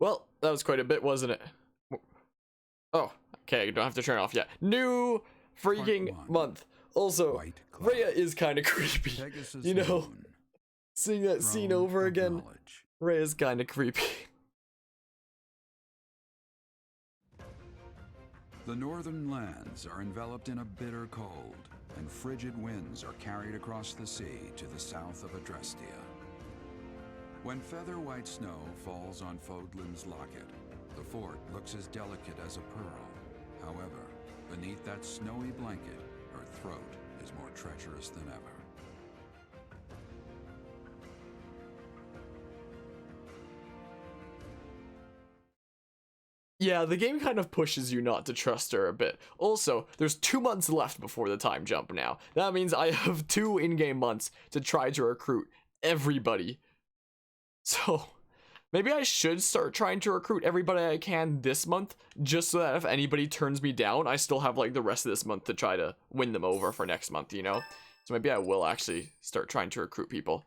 Well, that was quite a bit, wasn't it? Oh, okay, I don't have to turn it off yet. New freaking month. Also, Rhea is kind of creepy. Pegasus You know, Moon, seeing that scene throne over of again, knowledge. Rhea is kind of creepy. The northern lands are enveloped in a bitter cold, and frigid winds are carried across the sea to the south of Adrestia. When feather-white snow falls on Fodlan's locket, the fort looks as delicate as a pearl. However, beneath that snowy blanket, her throat is more treacherous than ever. Yeah, the game kind of pushes you not to trust her a bit. Also, there's 2 months left before the time jump now. That means I have 2 in-game months to try to recruit everybody. So, maybe I should start trying to recruit everybody I can this month, just so that if anybody turns me down, I still have like the rest of this month to try to win them over for next month, you know? So maybe I will actually start trying to recruit people.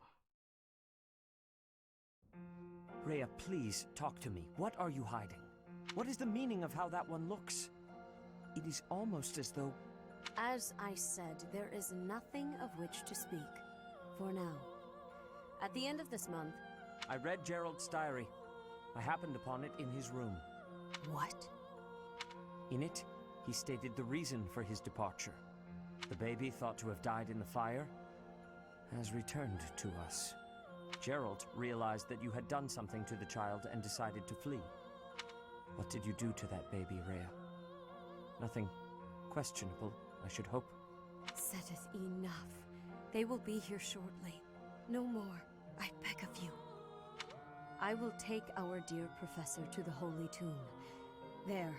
Rhea, please talk to me. What are you hiding? What is the meaning of how that one looks? It is almost as though... As I said, there is nothing of which to speak. For now. At the end of this month... I read Gerald's diary. I happened upon it in his room. What? In it, he stated the reason for his departure. The baby, thought to have died in the fire, has returned to us. Gerald realized that you had done something to the child and decided to flee. What did you do to that baby, Rhea? Nothing questionable, I should hope. Saideth enough. They will be here shortly. No more, I beg of you. I will take our dear professor to the Holy Tomb. There,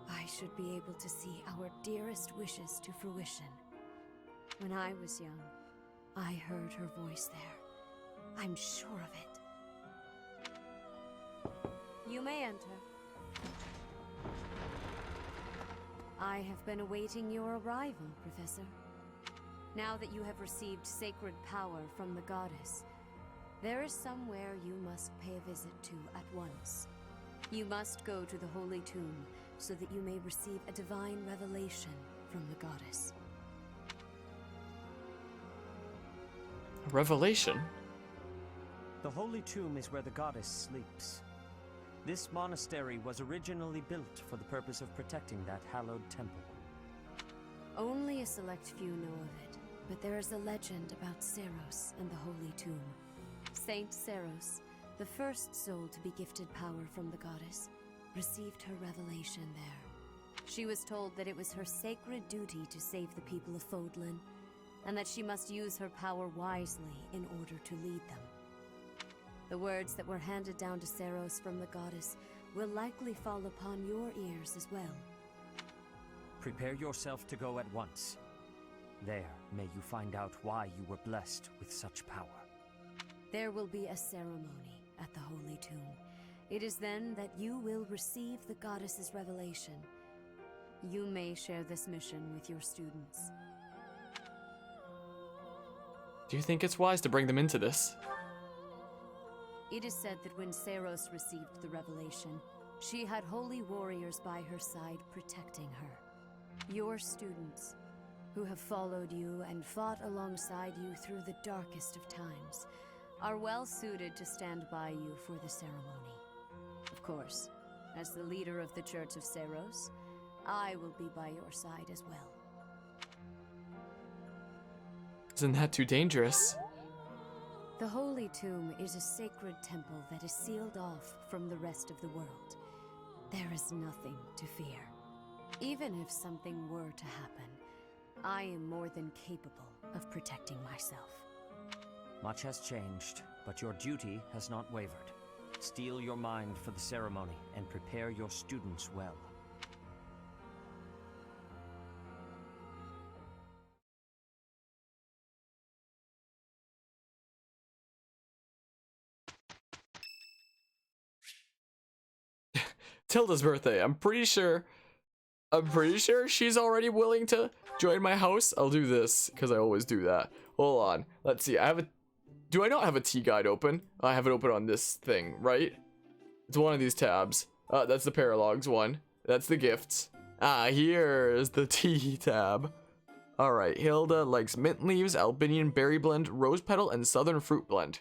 I should be able to see our dearest wishes to fruition. When I was young, I heard her voice there. I'm sure of it. You may enter. I have been awaiting your arrival, Professor. Now that you have received sacred power from the goddess, there is somewhere you must pay a visit to at once. You must go to the Holy Tomb so that you may receive a divine revelation from the goddess. Revelation? The Holy Tomb is where the goddess sleeps. This monastery was originally built for the purpose of protecting that hallowed temple. Only a select few know of it, but there is a legend about Seiros and the Holy Tomb. Saint Seiros, the first soul to be gifted power from the goddess, received her revelation there. She was told that it was her sacred duty to save the people of Fodlan, and that she must use her power wisely in order to lead them. The words that were handed down to Seiros from the goddess will likely fall upon your ears as well. Prepare yourself to go at once. There, may you find out why you were blessed with such power. There will be a ceremony at the Holy Tomb. It is then that you will receive the goddess's revelation. You may share this mission with your students. Do you think it's wise to bring them into this? It is said that when Seiros received the revelation, she had holy warriors by her side protecting her. Your students, who have followed you and fought alongside you through the darkest of times, are well suited to stand by you for the ceremony. Of course, as the leader of the Church of Seiros, I will be by your side as well. Isn't that too dangerous? The Holy Tomb is a sacred temple that is sealed off from the rest of the world. There is nothing to fear. Even if something were to happen, I am more than capable of protecting myself. Much has changed, but your duty has not wavered. Steel your mind for the ceremony and prepare your students well. Tilda's birthday. I'm pretty sure she's already willing to join my house. I'll do this because I always do that. Hold on. Let's see. Do I not have a tea guide open? I have it open on this thing, right? It's one of these tabs. That's the paralogs one. That's the gifts. Here's the tea tab. Alright, Hilda likes mint leaves, Albinian berry blend, rose petal, and southern fruit blend.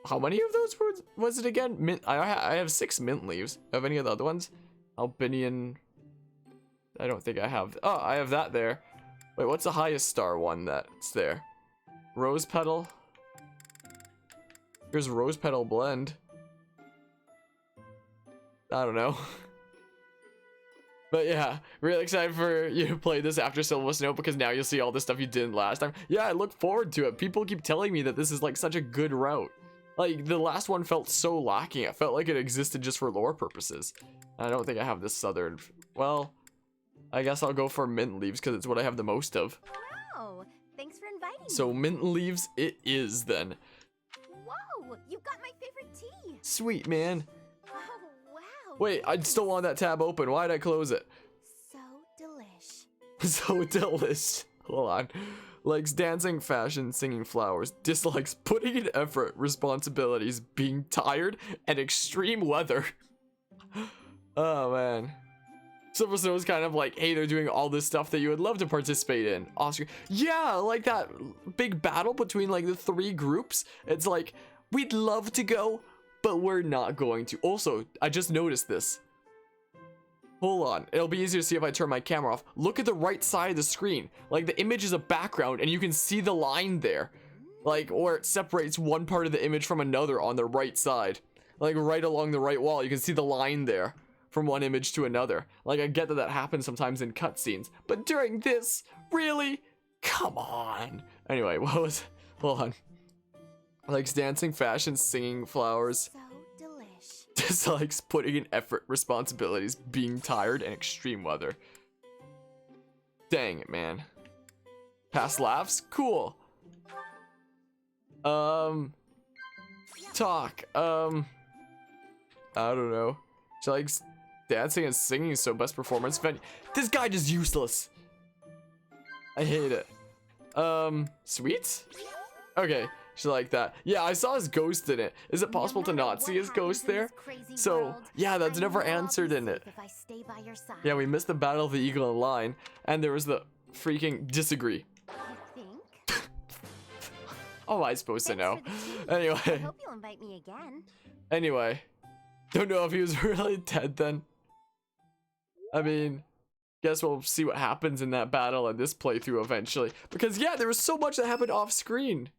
How many of those was it again? Mint. I have 6 mint leaves. Have any of the other ones? Albinian. I don't think I have. Oh, I have that there. Wait, what's the highest star one that's there? Rose petal. Here's rose petal blend. I don't know. But yeah, really excited for you to play this after Silver Snow because now you'll see all the stuff you didn't last time. Yeah, I look forward to it. People keep telling me that this is like such a good route. Like, the last one felt so lacking. It felt like it existed just for lore purposes. I don't think I have this southern. Well, I guess I'll go for mint leaves because it's what I have the most of. Wow, thanks for inviting me. So mint leaves it is then. Whoa, you got my favorite tea. Sweet, man. Oh, wow. Wait, I still want that tab open. Why'd I close it? So delish. So delish. Hold on. Likes dancing, fashion, singing flowers. Dislikes putting in effort, responsibilities, being tired, and extreme weather. Oh, man. Silver Snow is kind of like, hey, they're doing all this stuff that you would love to participate in. Oscar. Yeah, like that big battle between like the 3 groups. It's like, we'd love to go, but we're not going to. Also, I just noticed this. Hold on, it'll be easier to see if I turn my camera off. Look at the right side of the screen. Like, the image is a background and you can see the line there. Like, or it separates one part of the image from another on the right side. Like, right along the right wall, you can see the line there from one image to another. Like, I get that that happens sometimes in cutscenes, but during this, really? Come on. Anyway, what was, hold on. Likes dancing, fashion, singing, flowers. So delish. Dislikes putting in effort, responsibilities, being tired, and extreme weather. Dang it, man. Past laughs? Cool. Talk. I don't know. She likes dancing and singing, so best performance venue. This guide is useless. I hate it. Sweets? Okay. She liked that. Yeah, I saw his ghost in it. Is it possible to not see his ghost there? So, yeah, that's never answered in it. Yeah, we missed the Battle of the Eagle and Lion, and there was the freaking disagree. You think? How am I supposed to know? I Anyway, hope you'll invite me again. anyway. Don't know if he was really dead then. I mean, guess we'll see what happens in that battle and this playthrough eventually. Because, yeah, there was so much that happened off screen.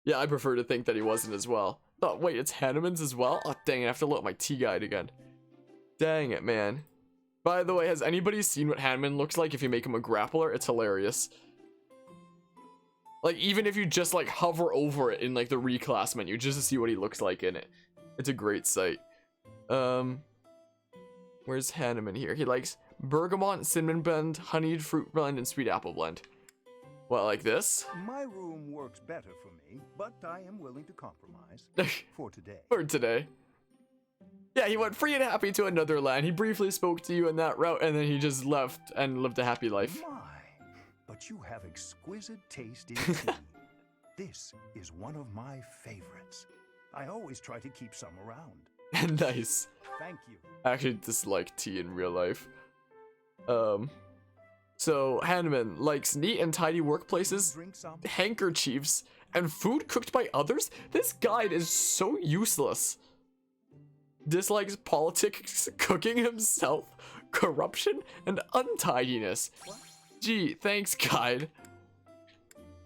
Yeah, I prefer to think that he wasn't as well. Oh, wait, it's Hanuman's as well? Oh, dang it, I have to look at my tea guide again. Dang it, man. By the way, has anybody seen what Hanuman looks like if you make him a grappler? It's hilarious. Like, even if you just, like, hover over it in, like, the reclass menu, just to see what he looks like in it. It's a great sight. Where's Hanuman here? He likes bergamot, cinnamon blend, honeyed fruit blend, and sweet apple blend. What, like this? My room works better for me, but I am willing to compromise for today. For today. Yeah, he went free and happy to another land. He briefly spoke to you in that route, and then he just left and lived a happy life. My, but you have exquisite taste in tea. This is one of my favorites. I always try to keep some around. Nice. Thank you. I actually dislike tea in real life. So, Hanuman likes neat and tidy workplaces, Drink some. handkerchiefs, and food cooked by others? This guide is so useless. Dislikes politics, cooking himself, corruption, and untidiness. Gee, thanks, guide.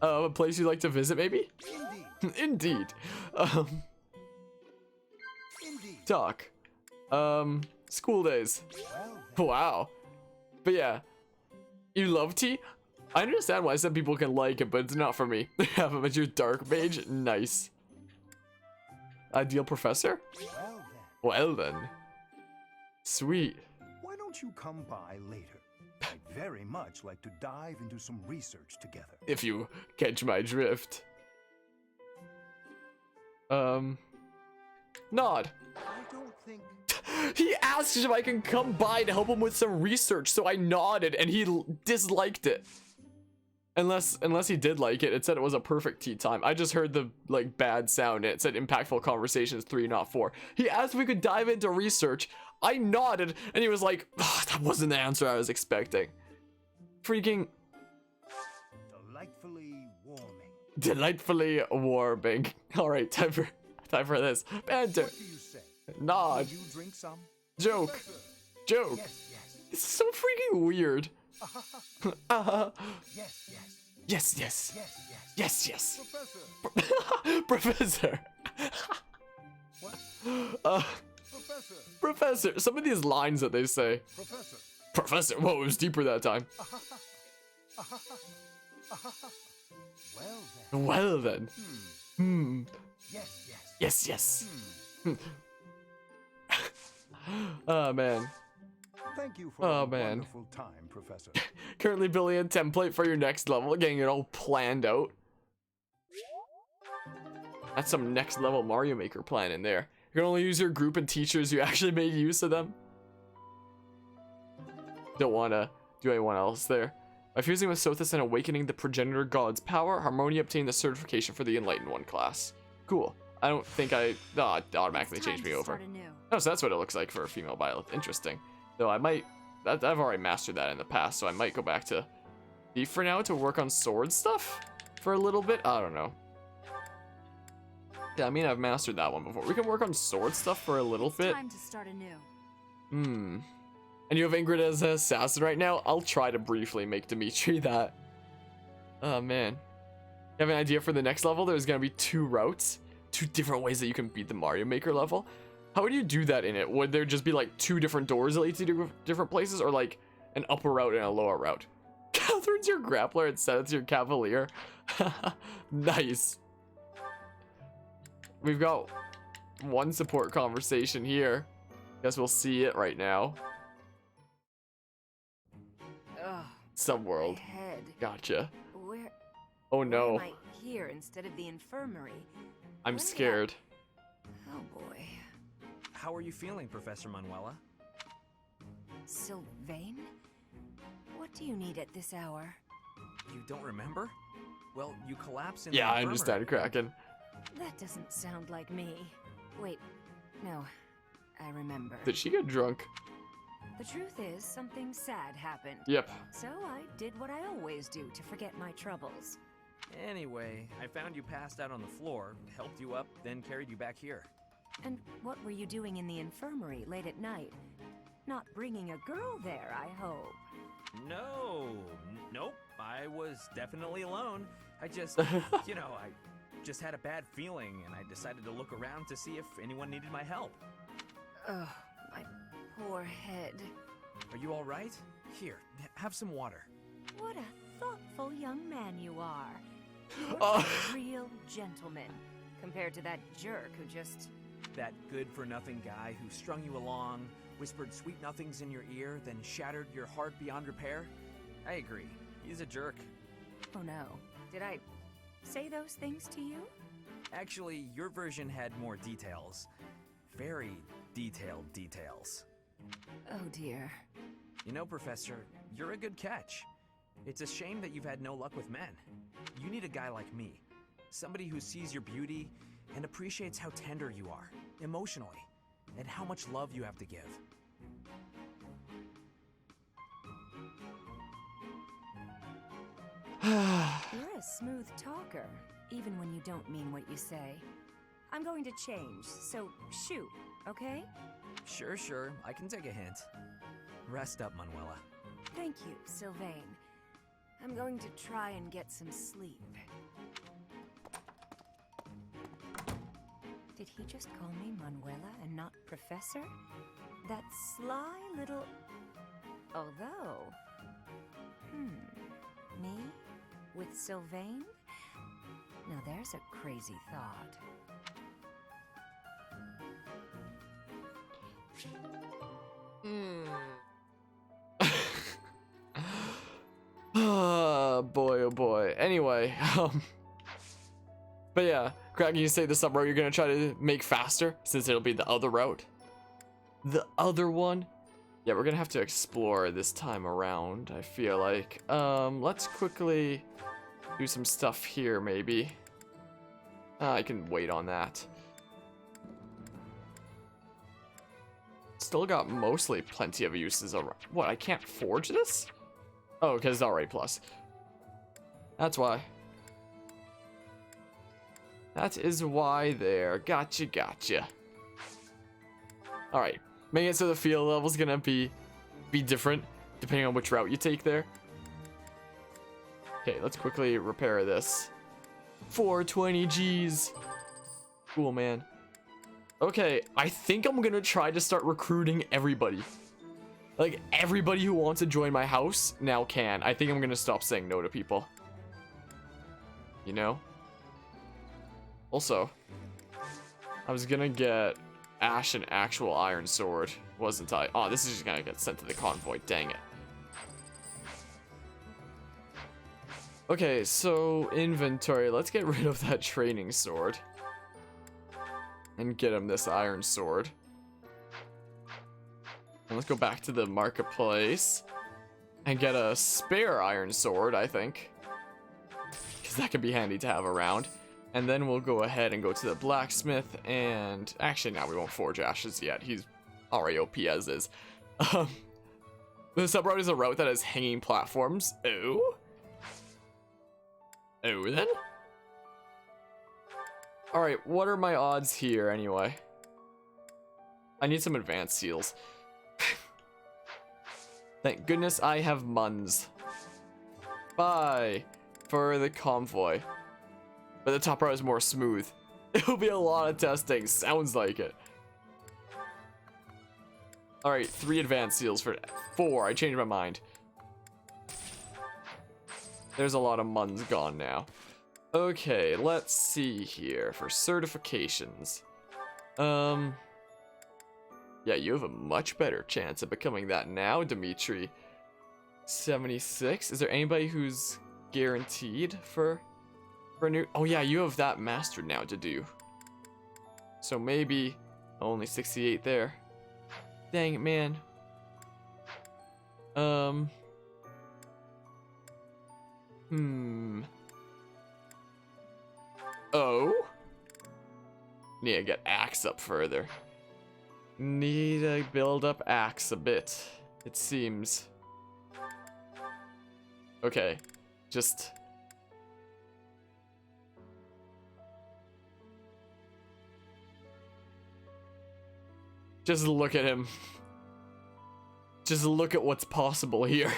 A place you'd like to visit, maybe? Indeed. Indeed. Indeed. Talk. School days. Well, then. Wow. But yeah. You love tea? I understand why some people can like it, but it's not for me. Have him as your dark mage? Nice. Ideal professor? Well then. Well then. Sweet. Why don't you come by later? I'd very much like to dive into some research together. If you catch my drift. Nod. I don't think. He asked if I can come by to help him with some research, so I nodded and he disliked it. Unless he did like it. It said it was a perfect tea time. I just heard the like bad sound. It said impactful conversations 3, not 4. He asked if we could dive into research. I nodded and he was like, oh, that wasn't the answer I was expecting. Freaking delightfully warming. All right, time for this. Banter. What do you say? Nod. Will you drink some? Joke. Professor. Joke. Yes, yes. This is so freaking weird. Yes, yes. Yes, yes. Yes, yes. Yes, yes. Professor. Professor. What? Professor. Professor. Some of these lines that they say. Professor. Professor. Whoa, it was deeper that time. Well then. Well then. Yes, yes. Yes, yes. Oh man. Thank you for Oh, a man. wonderful time, Professor. Currently building a template for your next level, getting it all planned out. That's some next level Mario Maker plan in there. You can only use your group and teachers who actually made use of them. Don't wanna do anyone else there. By fusing with Sothis and awakening the progenitor god's power, Harmonia obtained the certification for the Enlightened One class. Cool. I don't think it automatically changed me over. Oh, so that's what it looks like for a female Byleth. Interesting. Though I might, I've already mastered that in the past, so I might go back to Thief for now to work on sword stuff for a little bit. I don't know. Yeah, I mean, I've mastered that one before. We can work on sword stuff for a little bit. Time to start anew. And you have Ingrid as an assassin right now? I'll try to briefly make Dimitri that. Oh, man. You have an idea for the next level? There's going to be 2 routes. 2 different ways that you can beat the Mario Maker level. How would you do that in it? Would there just be like 2 different doors that lead to different places, or like an upper route and a lower route? Catherine's your grappler and Seth's your cavalier. Nice. We've got 1 support conversation here. Guess we'll see it right now. Ugh, Subworld. my head. Gotcha. Where? Oh Why no. am I here instead of the infirmary? I'm When did scared. Oh boy. How are you feeling, Professor Manuela? Sylvain? What do you need at this hour? You don't remember? Well, you collapsed in Yeah, the I understand, infirmary. Kraken. That doesn't sound like me. Wait, no. I remember. Did she get drunk? The truth is, something sad happened. Yep. So I did what I always do to forget my troubles. Anyway, I found you passed out on the floor, helped you up, then carried you back here. And what were you doing in the infirmary late at night? Not bringing a girl there, I hope. Nope. I was definitely alone. I just, you know, I just had a bad feeling and I decided to look around to see if anyone needed my help. Ugh, my poor head. Are you all right? Here, have some water. What a thoughtful young man you are. You're Oh. a real gentleman, compared to that jerk who just... That good-for-nothing guy who strung you along, whispered sweet nothings in your ear, then shattered your heart beyond repair? I agree. He's a jerk. Oh no. Did I say those things to you? Actually, your version had more details. Very detailed details. Oh dear. You know, Professor, you're a good catch. It's a shame that you've had no luck with men. You need a guy like me. Somebody who sees your beauty and appreciates how tender you are, emotionally, and how much love you have to give. You're a smooth talker, even when you don't mean what you say. I'm going to change, so shoot, okay? Sure, I can take a hint. Rest up, Manuela. Thank you, Sylvain. I'm going to try and get some sleep. Did he just call me Manuela and not Professor? That sly little... Although... Me? With Sylvain? Now there's a crazy thought. Oh boy. Anyway, but yeah, Kraken, you say the sub route you're gonna try to make faster since it'll be the other route. The other one? Yeah, we're gonna have to explore this time around, I feel like. Let's quickly do some stuff here, maybe. I can wait on that. Still got mostly plenty of uses around. What, I can't forge this? Oh, because it's already plus. That's why. That is why there. Gotcha, gotcha. Alright. Make it so the field level's gonna be different depending on which route you take there. Okay, let's quickly repair this. 420 G's. Cool, man. Okay, I think I'm gonna try to start recruiting everybody. Like, everybody who wants to join my house now can. I think I'm gonna stop saying no to people. You know? Also, I was gonna get Ash an actual iron sword, wasn't I? Oh, this is just gonna get sent to the convoy, dang it. Okay, so inventory, let's get rid of that training sword. And get him this iron sword. And let's go back to the marketplace. And get a spare iron sword, I think. Because that could be handy to have around. And then we'll go ahead and go to the blacksmith and... Actually, no, we won't forge Ash's yet. He's already OP as is. The sub-route is a route that has hanging platforms. Oh? Oh, then? Alright, what are my odds here, anyway? I need some advanced seals. Thank goodness I have Muns. Bye for the convoy. But the top route is more smooth. It'll be a lot of testing. Sounds like it. Alright, 3 advanced seals for 4. I changed my mind. There's a lot of Muns gone now. Okay, let's see here for certifications. Yeah, you have a much better chance of becoming that now, Dimitri. 76. Is there anybody who's guaranteed for a new... Oh yeah, you have that mastered now to do. So maybe only 68 there. Dang it, man. Oh? Need to get Axe up further. Need to build up Axe a bit, it seems. Okay, just look at him. Just look at what's possible here.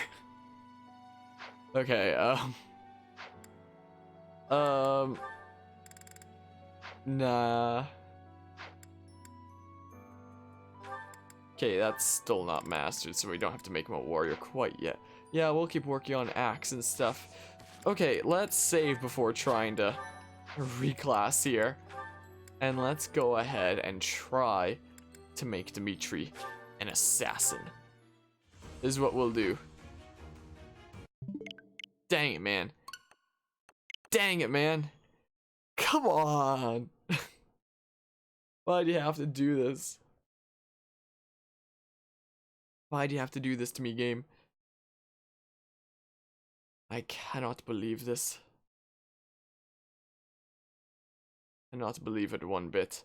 Okay, nah. Okay, that's still not mastered, so we don't have to make him a warrior quite yet. Yeah, we'll keep working on Axe and stuff. Okay, let's save before trying to reclass here. And let's go ahead and try to make Dimitri an assassin. This is what we'll do. Dang it, man. Dang it, man. Come on. Why do you have to do this? Why do you have to do this to me, game? I cannot believe this. Cannot believe it one bit.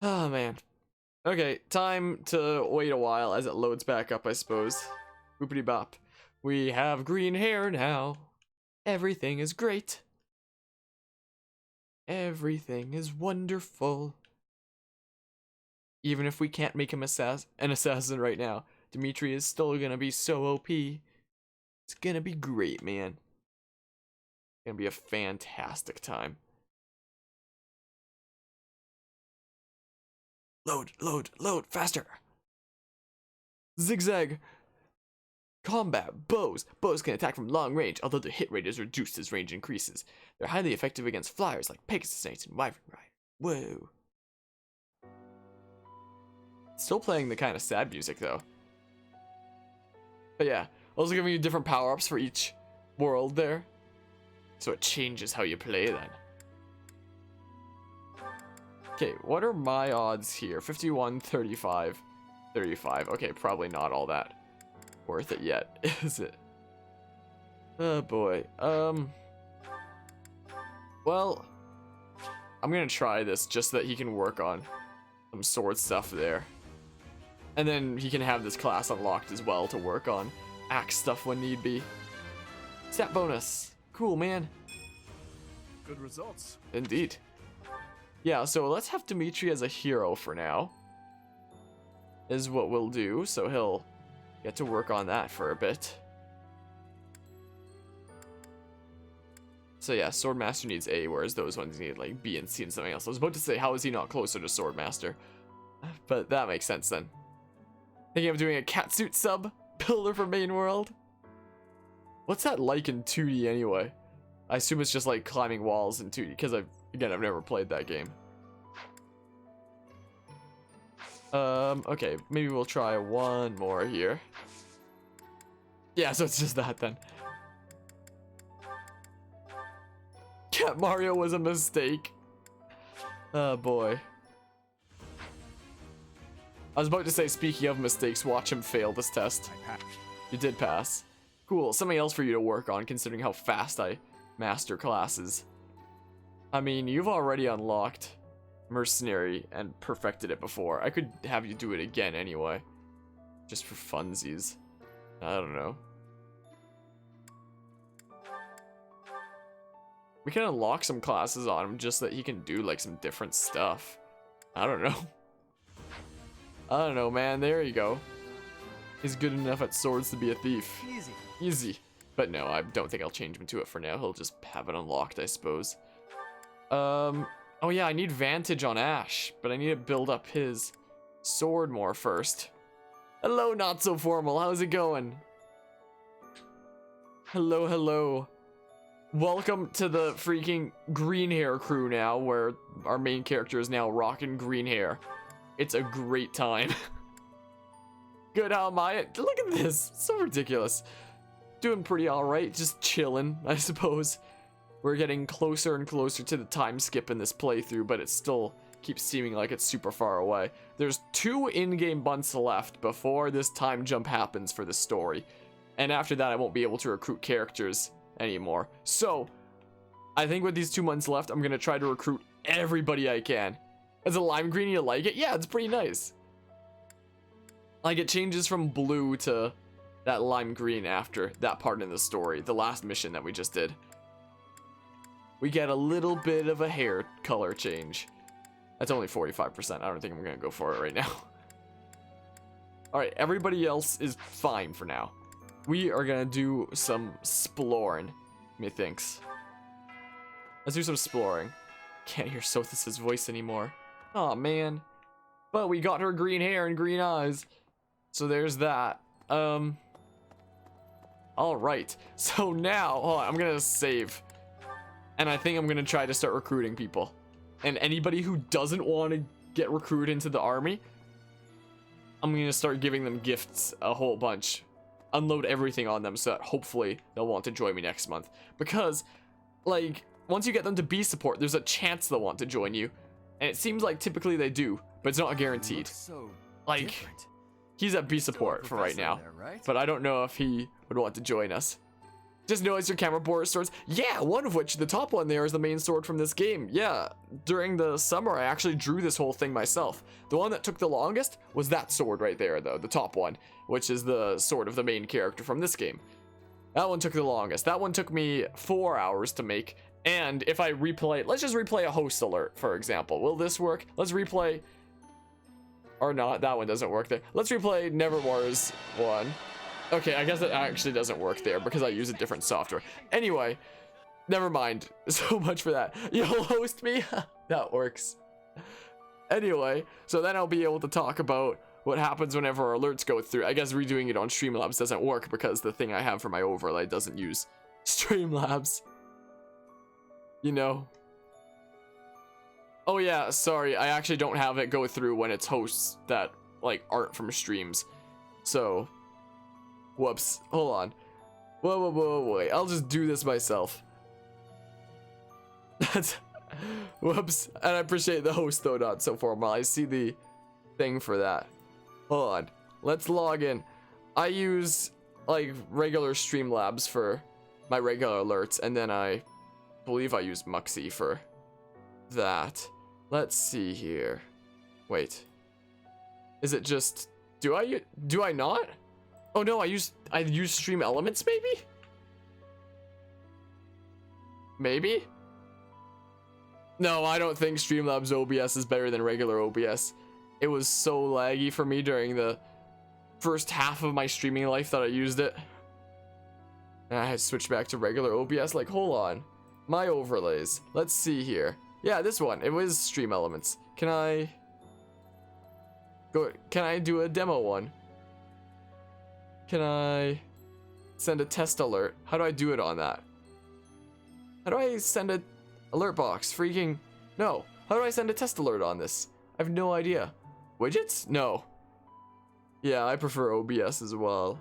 Oh, man. Okay, time to wait a while as it loads back up, I suppose. Boopity bop. We have green hair now. Everything is great. Everything is wonderful. Even if we can't make him an assassin right now, Dimitri is still gonna be so OP. It's gonna be great, man. It's gonna be a fantastic time. Load, load, load, faster. Zigzag. Combat, bows. Bows can attack from long range, although their hit rate is reduced as range increases. They're highly effective against flyers like Pegasus Knights and Wyvern Rider. Whoa. Still playing the kind of sad music, though. But yeah, also giving you different power-ups for each world there. So it changes how you play then. Okay, what are my odds here? 51, 35. 35. Okay, probably not all that worth it yet, is it? Oh boy. Well, I'm gonna try this just so that he can work on some sword stuff there. And then he can have this class unlocked as well to work on axe stuff when need be. Stat bonus. Cool, man. Good results. Indeed. Yeah, so let's have Dimitri as a hero for now. Is what we'll do, so he'll get to work on that for a bit. So yeah, Swordmaster needs A, whereas those ones need like B and C and something else. I was about to say, how is he not closer to Swordmaster? But that makes sense then. Thinking of doing a catsuit sub builder for main world. What's that like in 2D anyway? I assume it's just like climbing walls in 2D, because I've never played that game. Okay, maybe we'll try one more here. Yeah, so it's just that then. Cat Mario was a mistake. Oh boy. I was about to say, speaking of mistakes, watch him fail this test. You did pass. Cool, something else for you to work on considering how fast I master classes. I mean, you've already unlocked Mercenary and perfected it before. I could have you do it again anyway. Just for funsies. I don't know. We can unlock some classes on him just so that he can do like some different stuff. I don't know. I don't know, man. There you go. He's good enough at swords to be a thief. Easy. Easy. But no, I don't think I'll change him to it for now. He'll just have it unlocked, I suppose. Oh yeah, I need Vantage on Ash, but I need to build up his sword more first. Hello, not so formal. How's it going? Hello, hello. Welcome to the freaking green hair crew now, where our main character is now rocking green hair. It's a great time. Good, how am I? Look at this. So ridiculous. Doing pretty alright. Just chilling, I suppose. We're getting closer and closer to the time skip in this playthrough, but it still keeps seeming like it's super far away. There's 2 in-game months left before this time jump happens for the story. And after that, I won't be able to recruit characters anymore. So, I think with these 2 months left, I'm going to try to recruit everybody I can. As a lime green, you like it? Yeah, it's pretty nice. Like, it changes from blue to that lime green after that part in the story, the last mission that we just did. We get a little bit of a hair color change. That's only 45%. I don't think I'm going to go for it right now. Alright, everybody else is fine for now. We are going to do some exploring, methinks. Let's do some exploring. Can't hear Sothis' voice anymore. Aw, man. But we got her green hair and green eyes. So there's that. Alright. So now, hold on, I'm going to save. And I think I'm going to try to start recruiting people. And anybody who doesn't want to get recruited into the army, I'm going to start giving them gifts a whole bunch. Unload everything on them so that hopefully they'll want to join me next month. Because, like, once you get them to B support, there's a chance they'll want to join you. And it seems like typically they do, but it's not guaranteed. So Like, different. he's at B support for right now. There, right? But I don't know if he would want to join us. Just notice your camera board swords. Yeah, one of which, the top one there, is the main sword from this game. Yeah, during the summer, I actually drew this whole thing myself. The one that took the longest was that sword right there, though, the top one, which is the sword of the main character from this game. That one took the longest. That one took me 4 hours to make. And if I replay, let's just replay a host alert, for example. Will this work? Let's replay, or not, that one doesn't work there. Let's replay Never Wars 1. Okay, I guess it actually doesn't work there because I use a different software. Anyway, never mind. So much for that. You'll host me? That works. Anyway, so then I'll be able to talk about what happens whenever our alerts go through. I guess redoing it on Streamlabs doesn't work because the thing I have for my overlay doesn't use Streamlabs. You know. Oh yeah, sorry. I actually don't have it go through when it's hosts that, like, aren't from streams. So... whoops. Hold on. Whoa, wait. I'll just do this myself. That's... whoops. And I appreciate the host, though, not so formal. I see the thing for that. Hold on. Let's log in. I use like regular Streamlabs for my regular alerts, and then I believe I use Muxy for that. Let's see here. Wait. Is it just do I not? Oh no, I use Stream Elements maybe? Maybe? No, I don't think Streamlabs OBS is better than regular OBS. It was so laggy for me during the first half of my streaming life that I used it. And I had to switch back to regular OBS. Like, hold on. My overlays. Let's see here. Yeah, this one. It was Stream Elements. Can I do a demo one? Can I send a test alert? How do I do it on that? How do I send a alert box? Freaking no. How do I send a test alert on this? I have no idea. Widgets? No. Yeah, I prefer OBS as well.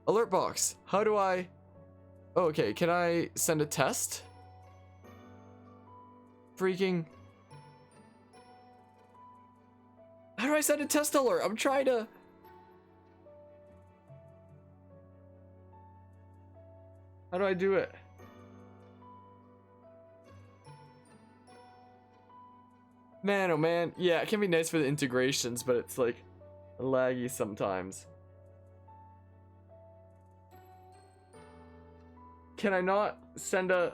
Alert box. How do I... Okay, can I send a test? Freaking... How do I send a test alert? I'm trying to... How do I do it? Man, oh man. Yeah, it can be nice for the integrations, but it's like laggy sometimes. Can I not send a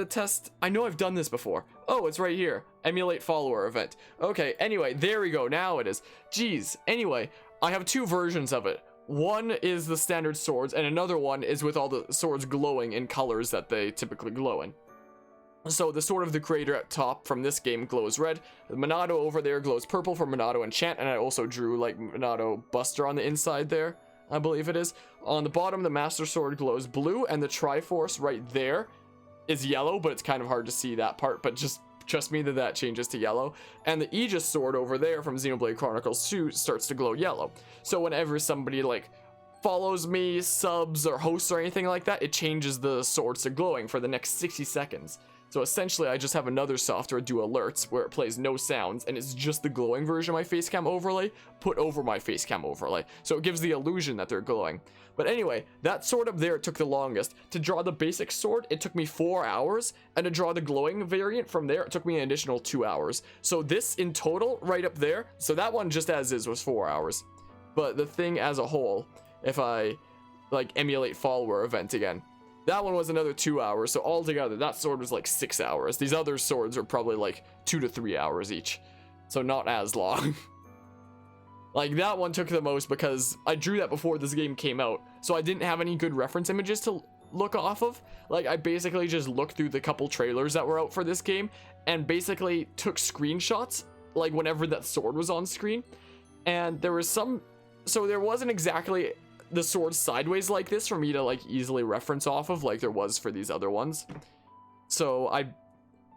test? I know I've done this before. Oh, it's right here. Emulate follower event. Okay, anyway, there we go. Now it is. Jeez. Anyway, I have two versions of it. One is the standard swords, and another one is with all the swords glowing in colors that they typically glow in. So the Sword of the Creator at top from this game glows red. The Monado over there glows purple for Monado Enchant, and I also drew like Monado Buster on the inside there, I believe it is. On the bottom, the Master Sword glows blue, and the Triforce right there is yellow, but it's kind of hard to see that part, but just trust me that changes to yellow. And the Aegis Sword over there from Xenoblade Chronicles 2 starts to glow yellow. So whenever somebody like follows me, subs, or hosts or anything like that, it changes the swords to glowing for the next 60 seconds. So essentially, I just have another software do alerts where it plays no sounds, and it's just the glowing version of my facecam overlay put over my facecam overlay. So it gives the illusion that they're glowing. But anyway, that sword up there took the longest. To draw the basic sword, it took me 4 hours, and to draw the glowing variant from there, it took me an additional 2 hours. So this in total, right up there, so that one just as is was 4 hours. But the thing as a whole, if I like emulate follower event again, that one was another 2 hours, so altogether, that sword was like 6 hours. These other swords are probably like 2 to 3 hours each, so not as long. Like, that one took the most because I drew that before this game came out, so I didn't have any good reference images to look off of. Like, I basically just looked through the couple trailers that were out for this game, and basically took screenshots, like, whenever that sword was on screen. And there was some... So there wasn't exactly the sword sideways like this for me to like easily reference off of like there was for these other ones. So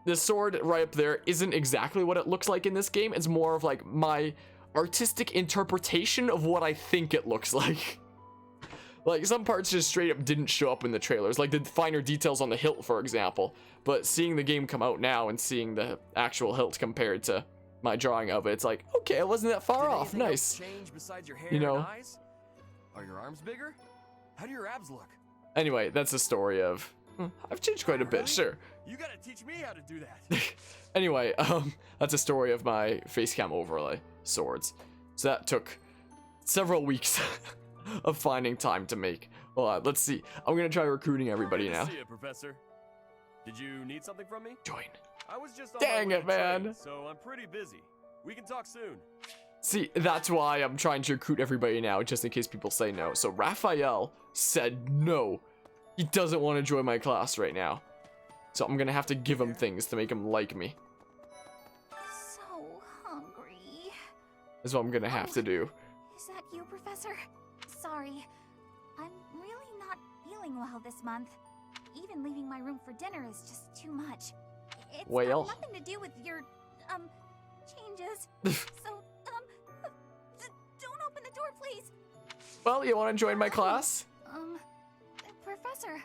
the sword right up there isn't exactly what it looks like in this game. It's more of like my artistic interpretation of what I think it looks like. Like some parts just straight up didn't show up in the trailers, like the finer details on the hilt, for example. But seeing the game come out now and seeing the actual hilt compared to my drawing of it, it's like, okay, it wasn't that far off. Nice. Change besides your hair you know. and eyes? Are your arms bigger? How do your abs look? Anyway, that's the story of... I've changed quite a bit, sure. You gotta teach me how to do that. Anyway, that's a story of my facecam overlay swords. So that took several weeks of finding time to make. Hold on, let's see. I'm gonna try recruiting everybody now. See you, Professor. Did you need something from me? Join. I was just on Dang my way it, to man. train, so I'm pretty busy. We can talk soon. See, that's why I'm trying to recruit everybody now, just in case people say no. So Raphael said no. He doesn't want to join my class right now. So I'm gonna have to give him things to make him like me. So hungry. That's what I'm gonna have to do. Is that you, Professor? Sorry. I'm really not feeling well this month. Even leaving my room for dinner is just too much. It's Well. got nothing to do with your, changes. So, don't open the door, please. Well, you want to join my class? Professor.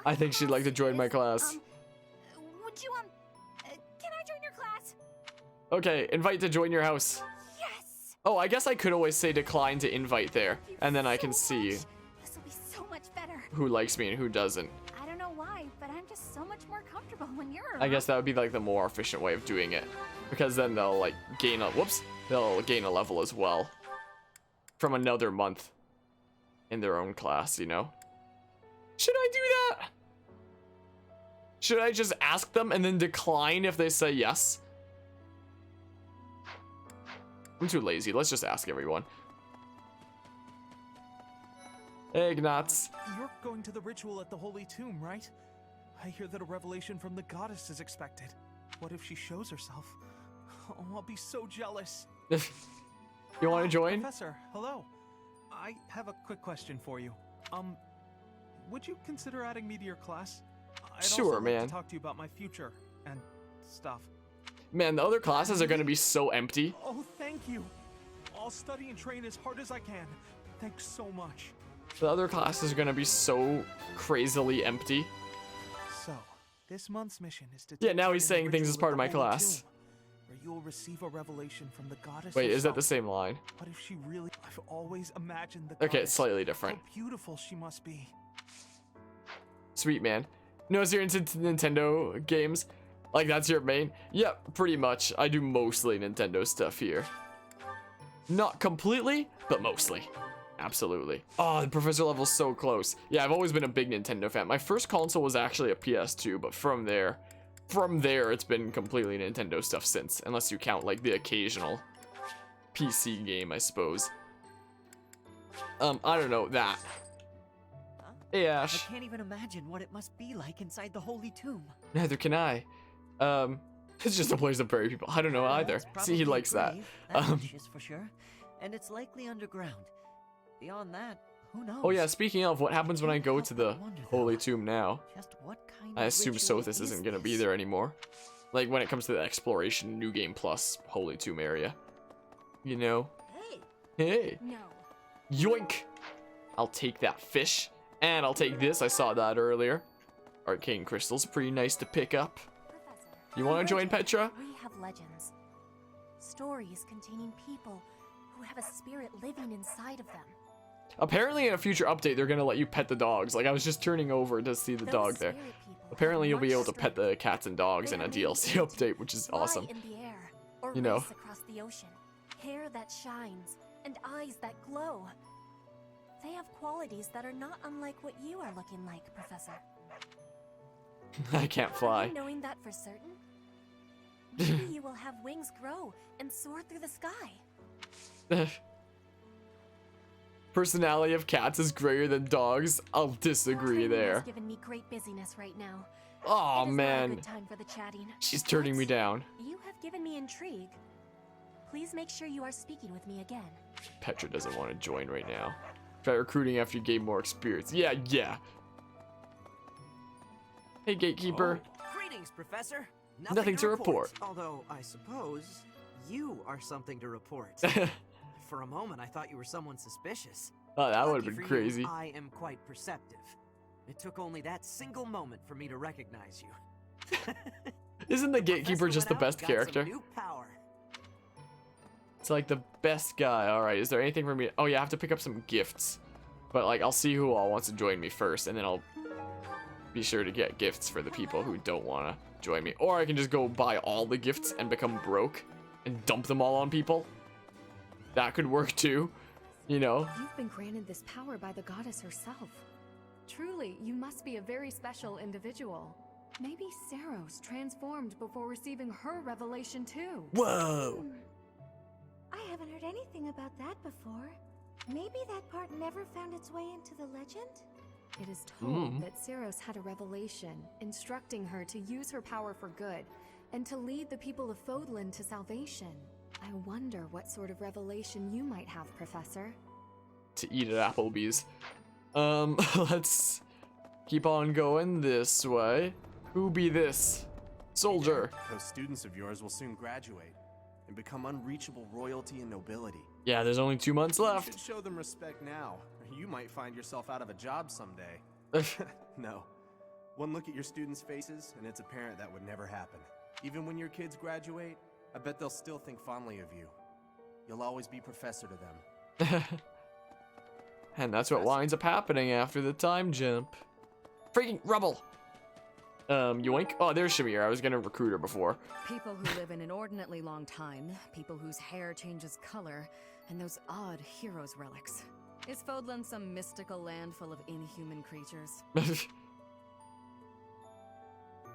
I think she'd like to join my class. Would you, can I join your class? Okay, invite to join your house. Yes! Oh, I guess I could always say decline to invite there, Thank you and then I so can see much. This will be so much better. who likes me and who doesn't. I don't know why, but I'm just so much more comfortable when you're around. I guess that would be like the more efficient way of doing it, because then they'll like gain a they'll gain a level as well from another month in their own class, you know. Should I do that? Should I just ask them and then decline if they say yes? I'm too lazy. Let's just ask everyone. Hey, Gnats. You're going to the ritual at the Holy Tomb, right? I hear that a revelation from the goddess is expected. What if she shows herself? Oh, I'll be so jealous. You want to join? Professor, hello. I have a quick question for you. Would you consider adding me to your class? I'd Sure, also like man. to talk to you about my future and stuff. Man, the other classes are gonna be so empty. Oh, thank you. I'll study and train as hard as I can. Thanks so much. The other classes are gonna be so crazily empty. So, this month's mission is to Yeah, take now part he's in the saying things as ritual part at of my the Holy class. Tomb, where you'll receive a revelation from the goddess Wait, is that the herself. same line? What if she really... I've always imagined the Okay, goddess. it's slightly different. How beautiful she must be. Sweet, man. Notice you're into Nintendo games? Like, that's your main? Yep, pretty much. I do mostly Nintendo stuff here. Not completely, but mostly. Absolutely. Oh, the professor level's so close. Yeah, I've always been a big Nintendo fan. My first console was actually a PS2, but from there, it's been completely Nintendo stuff since. Unless you count, like, the occasional PC game, I suppose. I don't know, that. Hey, Ash. I can't even imagine what it must be like inside the Holy Tomb. Neither can I. It's just a place to bury people. I don't know Well, either. it's See, he probably likes that. grave, that much is for sure. And it's likely underground. Beyond that, who knows? Oh yeah, speaking of, what happens when I go to the Holy Tomb now? Just what kind I of assume ritual Sothis is isn't gonna be this? there anymore. Like, when it comes to the exploration, New Game Plus, Holy Tomb area. You know? Hey, Hey! no. Yoink! I'll take that fish. And I'll take this, I saw that earlier. Arcane crystals, pretty nice to pick up. Professor, You wanna join, legend. Petra? We have legends. Stories containing people who have a spirit living inside of them. Apparently in a future update, they're gonna let you pet the dogs. Like, I was just turning over to see the Those dog there. spirit people have Apparently you'll be much able to pet strength. the cats and dogs They in a are made DLC to update, which is fly awesome. in the air, or You know. race across the ocean. Hair that shines, and eyes that glow. They have qualities that are not unlike what you are looking like, Professor. I can't Are fly. you knowing that for certain? Maybe you will have wings grow and soar through the sky. Personality of cats is greater than dogs. I'll disagree Training there. has given me great busyness right now. Oh It is not a man, good time for the chatting. she's turning me But down. You have given me intrigue. Please make sure you are speaking with me again. Petra doesn't want to join right now. Try recruiting after you gain more experience. Yeah. Hey, gatekeeper. Oh, greetings, Professor. Nothing to report. Although, I suppose you are something to report. For a moment, I thought you were someone suspicious. Oh, that would Lucky have been for you, crazy. I am quite perceptive. It took only that single moment for me to recognize you. Isn't the gatekeeper Professor just the went out best and got some character? new power. It's like the best guy. All right, is there anything for me? Oh yeah, I have to pick up some gifts. But like, I'll see who all wants to join me first, and then I'll be sure to get gifts for the people who don't want to join me. Or I can just go buy all the gifts and become broke and dump them all on people. That could work too, you know. You've been granted this power by the goddess herself. Truly, you must be a very special individual. Maybe Saros transformed before receiving her revelation too. Whoa! I haven't heard anything about that before. Maybe that part never found its way into the legend? It is told that Saros had a revelation, instructing her to use her power for good, and to lead the people of Fodlan to salvation. I wonder what sort of revelation you might have, Professor. To eat at Applebee's. Let's keep on going this way. Who be this? Soldier. Those students of yours will soon graduate and become unreachable royalty and nobility. Yeah, there's only 2 months You left. should show them respect now, or you might find yourself out of a job someday. No. One look at your students' faces, and it's apparent that would never happen. Even when your kids graduate, I bet they'll still think fondly of you. You'll always be professor to them. And that's what winds up happening after the time jump. Freaking rubble! Yoink. Oh, there's Shamir. I was gonna recruit her before. People who live an inordinately long time, people whose hair changes color, and those odd heroes' relics. Is Fodlan some mystical land full of inhuman creatures?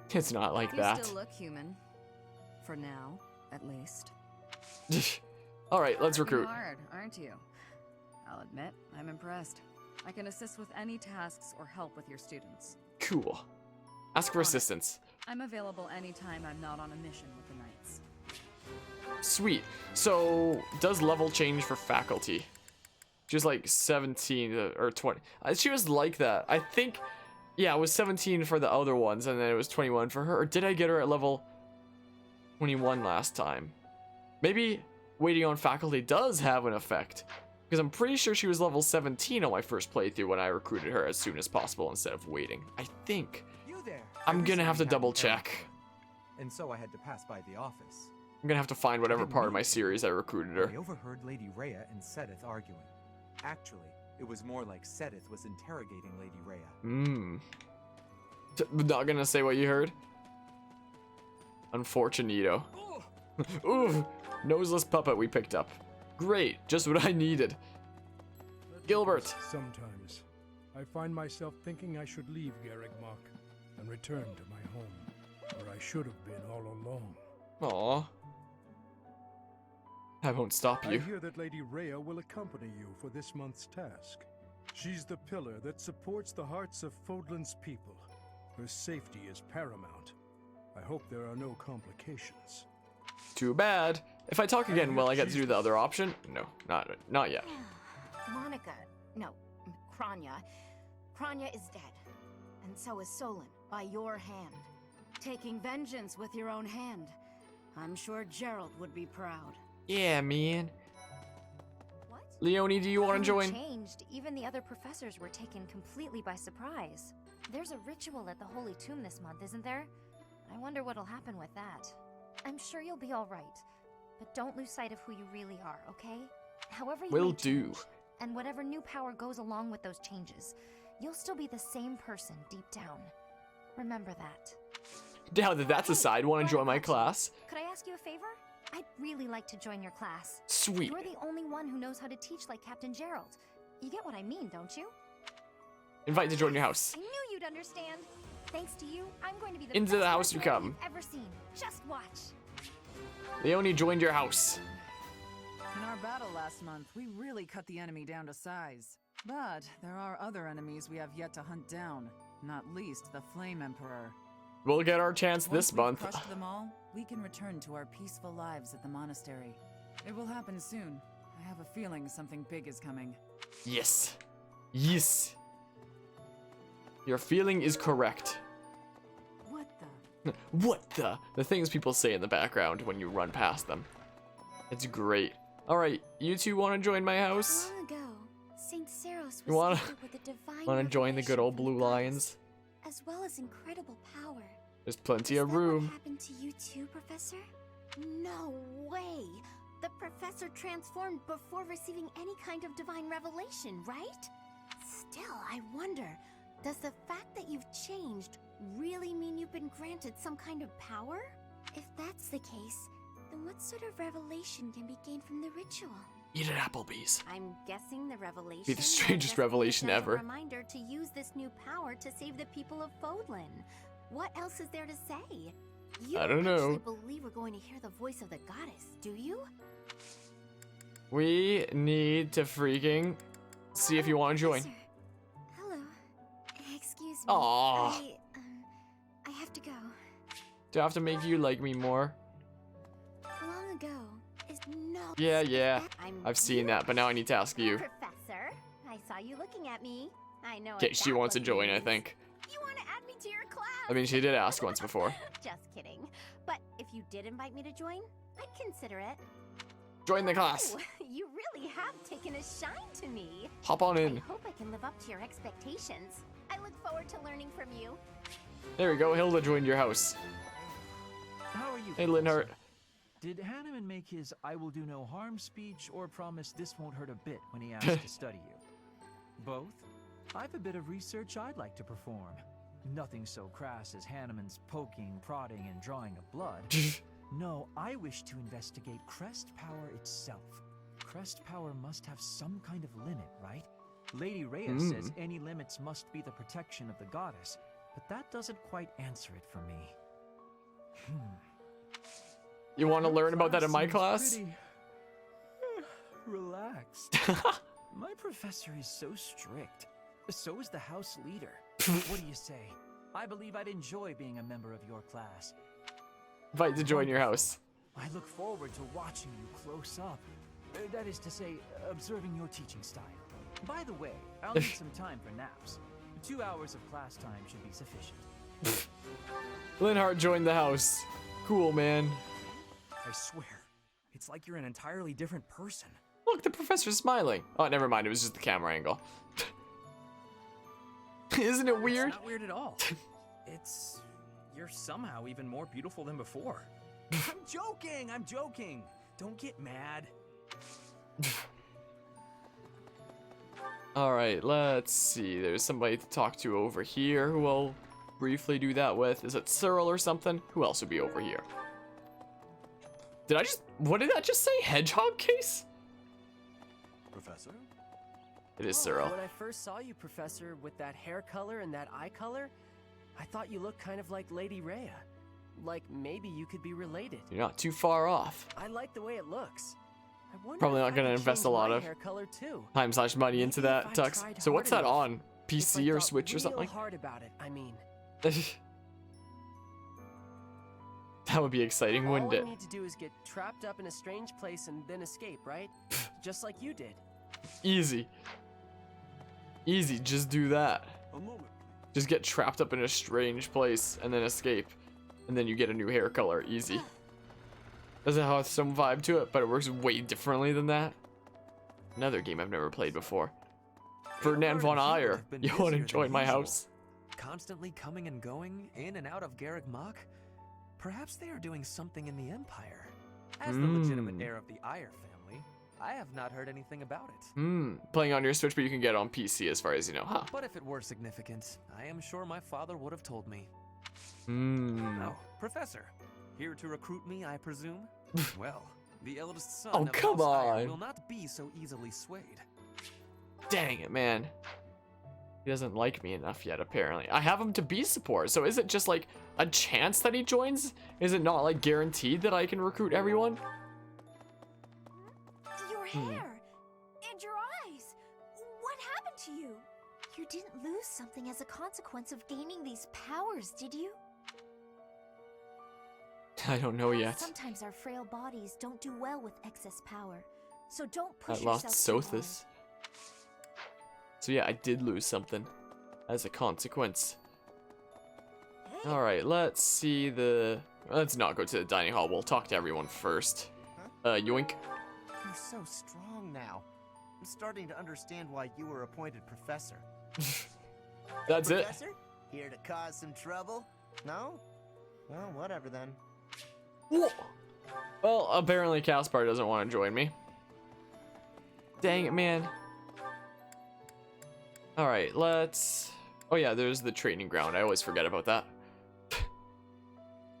It's not like that. You still look human. For now, at least. Alright, let's recruit. Working hard, aren't you? I'll admit, I'm impressed. I can assist with any tasks or help with your students. Cool. Ask for assistance. I'm available anytime I'm not on a mission with the Knights. Sweet. So, does level change for faculty? She was like 17 or 20. She was like that. I think, yeah, it was 17 for the other ones, and then it was 21 for her. Or did I get her at level 21 last time? Maybe waiting on faculty does have an effect. Because I'm pretty sure she was level 17 on my first playthrough when I recruited her as soon as possible instead of waiting. I think. You there. I'm gonna have to double check. And so I had to pass by the office. I'm gonna have to find whatever part of my series I recruited her. I overheard Lady Rhea and Sedith arguing. Actually, it was more like Sedith was interrogating Lady Rhea. Not gonna say what you heard? Unfortunito. Ooh, noseless puppet we picked up. Great, just what I needed. Gilbert. Sometimes I find myself thinking I should leave Garrigmach and return to my home, where I should have been all along. Aww. I won't stop you. I hear that Lady Rhea will accompany you for this month's task. She's the pillar that supports the hearts of Fodlan's people. Her safety is paramount. I hope there are no complications. Too bad. If I talk again, will I get to do the other option? No, not yet. Monica, no, Kranya. Kranya is dead. And so is Solon, by your hand. Taking vengeance with your own hand. I'm sure Gerald would be proud. Yeah, man. What? Leonie, do you want to join? Changed. Even the other professors were taken completely by surprise. There's a ritual at the Holy Tomb this month, isn't there? I wonder what'll happen with that. I'm sure you'll be all right, but don't lose sight of who you really are, okay? However you Will may do. change, and whatever new power goes along with those changes, you'll still be the same person deep down. Remember that. Now that that's aside, want to join my class? Could I ask you a favor? I'd really like to join your class. Sweet. You're the only one who knows how to teach like Captain Gerald. You get what I mean, don't you? Invite to join your house. I knew you'd understand. Thanks to you, I'm going to be the Into best the house you mercenary come. you've ever seen. Just watch. Leonie joined your house. In our battle last month, we really cut the enemy down to size. But there are other enemies we have yet to hunt down, not least the Flame Emperor. We'll get our chance Once this we've month. crushed them all, we can return to our peaceful lives at the monastery. It will happen soon. I have a feeling something big is coming. Yes. Yes. Your feeling is correct. What the? What the? The things people say in the background when you run past them. It's great. Alright, you two want to join my house? Long ago, Saint Seros You was wanna, gifted with a divine wanna join the good revelation old from blue the goddess, lions? as well as incredible power. There's plenty Is of that what room. happened to you too, Professor? No way! The professor transformed before receiving any kind of divine revelation, right? Still, I wonder, does the fact that you've changed really mean you've been granted some kind of power? If that's the case, then what sort of revelation can be gained from the ritual? Eat at Applebee's. I'm guessing the revelation Be the was strangest just a revelation gentle ever. reminder to use this new power to save the people of Fodlan. What else is there to say? You I don't know. actually believe we're going to hear the voice of the goddess, do you? We need to freaking see if you want to join. Professor. Hello. Excuse me. Aw. I have to go. Do I have to make you like me more? Long ago is no. Yeah. I'm I've seen that, but now I need to ask you. Professor, I saw you looking at me. I know. Okay, what she that wants to look join, I means. think. You want to add me to your class? I mean, she did ask once before. Just kidding. But if you did invite me to join, I'd consider it. Join the class. Ooh, you really have taken a shine to me. Hop on in. I hope I can live up to your expectations. I look forward to learning from you. There we go. Hilda joined your house. How are you? Hey, Linhart. Did Hanneman make his "I will do no harm" speech, or promise this won't hurt a bit when he asked to study you? Both? I've a bit of research I'd like to perform. Nothing so crass as Hanneman's poking, prodding, and drawing of blood. No, I wish to investigate crest power itself. Crest power must have some kind of limit, right? Lady Rhea says any limits must be the protection of the goddess, but that doesn't quite answer it for me. You want to learn about that in my class? Pretty relaxed. My professor is so strict. So is the house leader. What do you say? I believe I'd enjoy being a member of your class. Invite to join your house. I look forward to watching you close up. That is to say, observing your teaching style. By the way, I'll need some time for naps. 2 hours of class time should be sufficient. Linhardt joined the house. Cool, man. I swear, it's like you're an entirely different person. Look, the professor's smiling. Oh, never mind. It was just the camera angle. Isn't it weird? It's not weird at all. You're somehow even more beautiful than before. I'm joking. Don't get mad. Alright, let's see. There's somebody to talk to over here who I'll briefly do that with. Is it Cyril or something? Who else would be over here? What did that just say? Hedgehog case? Professor? It is Cyril. When I first saw you, Professor, with that hair color and that eye color, I thought you looked kind of like Lady Rhea. Like maybe you could be related. You're not too far off. I like the way it looks. I wonder Probably if not I gonna could invest a change lot my of hair color too. time/money into Maybe that, if I Tux. tried So what's hard that enough. on? PC or If I Switch or thought real something? hard about it, I mean. That would be exciting, wouldn't All it? I need to do is get trapped up in a strange place and then escape, right? Just like you did. Easy. Easy, just do that. Just get trapped up in a strange place and then escape. And then you get a new hair color. Easy. Doesn't have some vibe to it, but it works way differently than that. Another game I've never played before. Ferdinand von Ayer. You want to join my house? Constantly coming and going, in and out of Garreg Mach. Perhaps they are doing something in the Empire. As the legitimate heir of the Ayer family, I have not heard anything about it. Playing on your Switch, but you can get it on PC as far as you know, huh? But if it were significant, I am sure my father would have told me. Oh, Professor, here to recruit me, I presume? Well, the eldest son Oh, of come House Ayer on. will not be so easily swayed. Dang it, man. He doesn't like me enough yet, apparently. I have him to be support, so is it just like a chance that he joins? Is it not like guaranteed that I can recruit everyone? Your hair and your eyes. What happened to you? You didn't lose something as a consequence of gaining these powers, did you? I don't know yet. Sometimes our frail bodies don't do well with excess power, so don't push I yourself lost too Sothis. So yeah, I did lose something as a consequence. Alright, let's see the... Let's not go to the dining hall. We'll talk to everyone first. Yoink. You're so strong now. I'm starting to understand why you were appointed professor. That's it. Professor? Here to cause some trouble? No? Well, whatever then. Well, apparently Caspar doesn't want to join me. Dang it, man. Alright, let's... Oh yeah, there's the training ground. I always forget about that.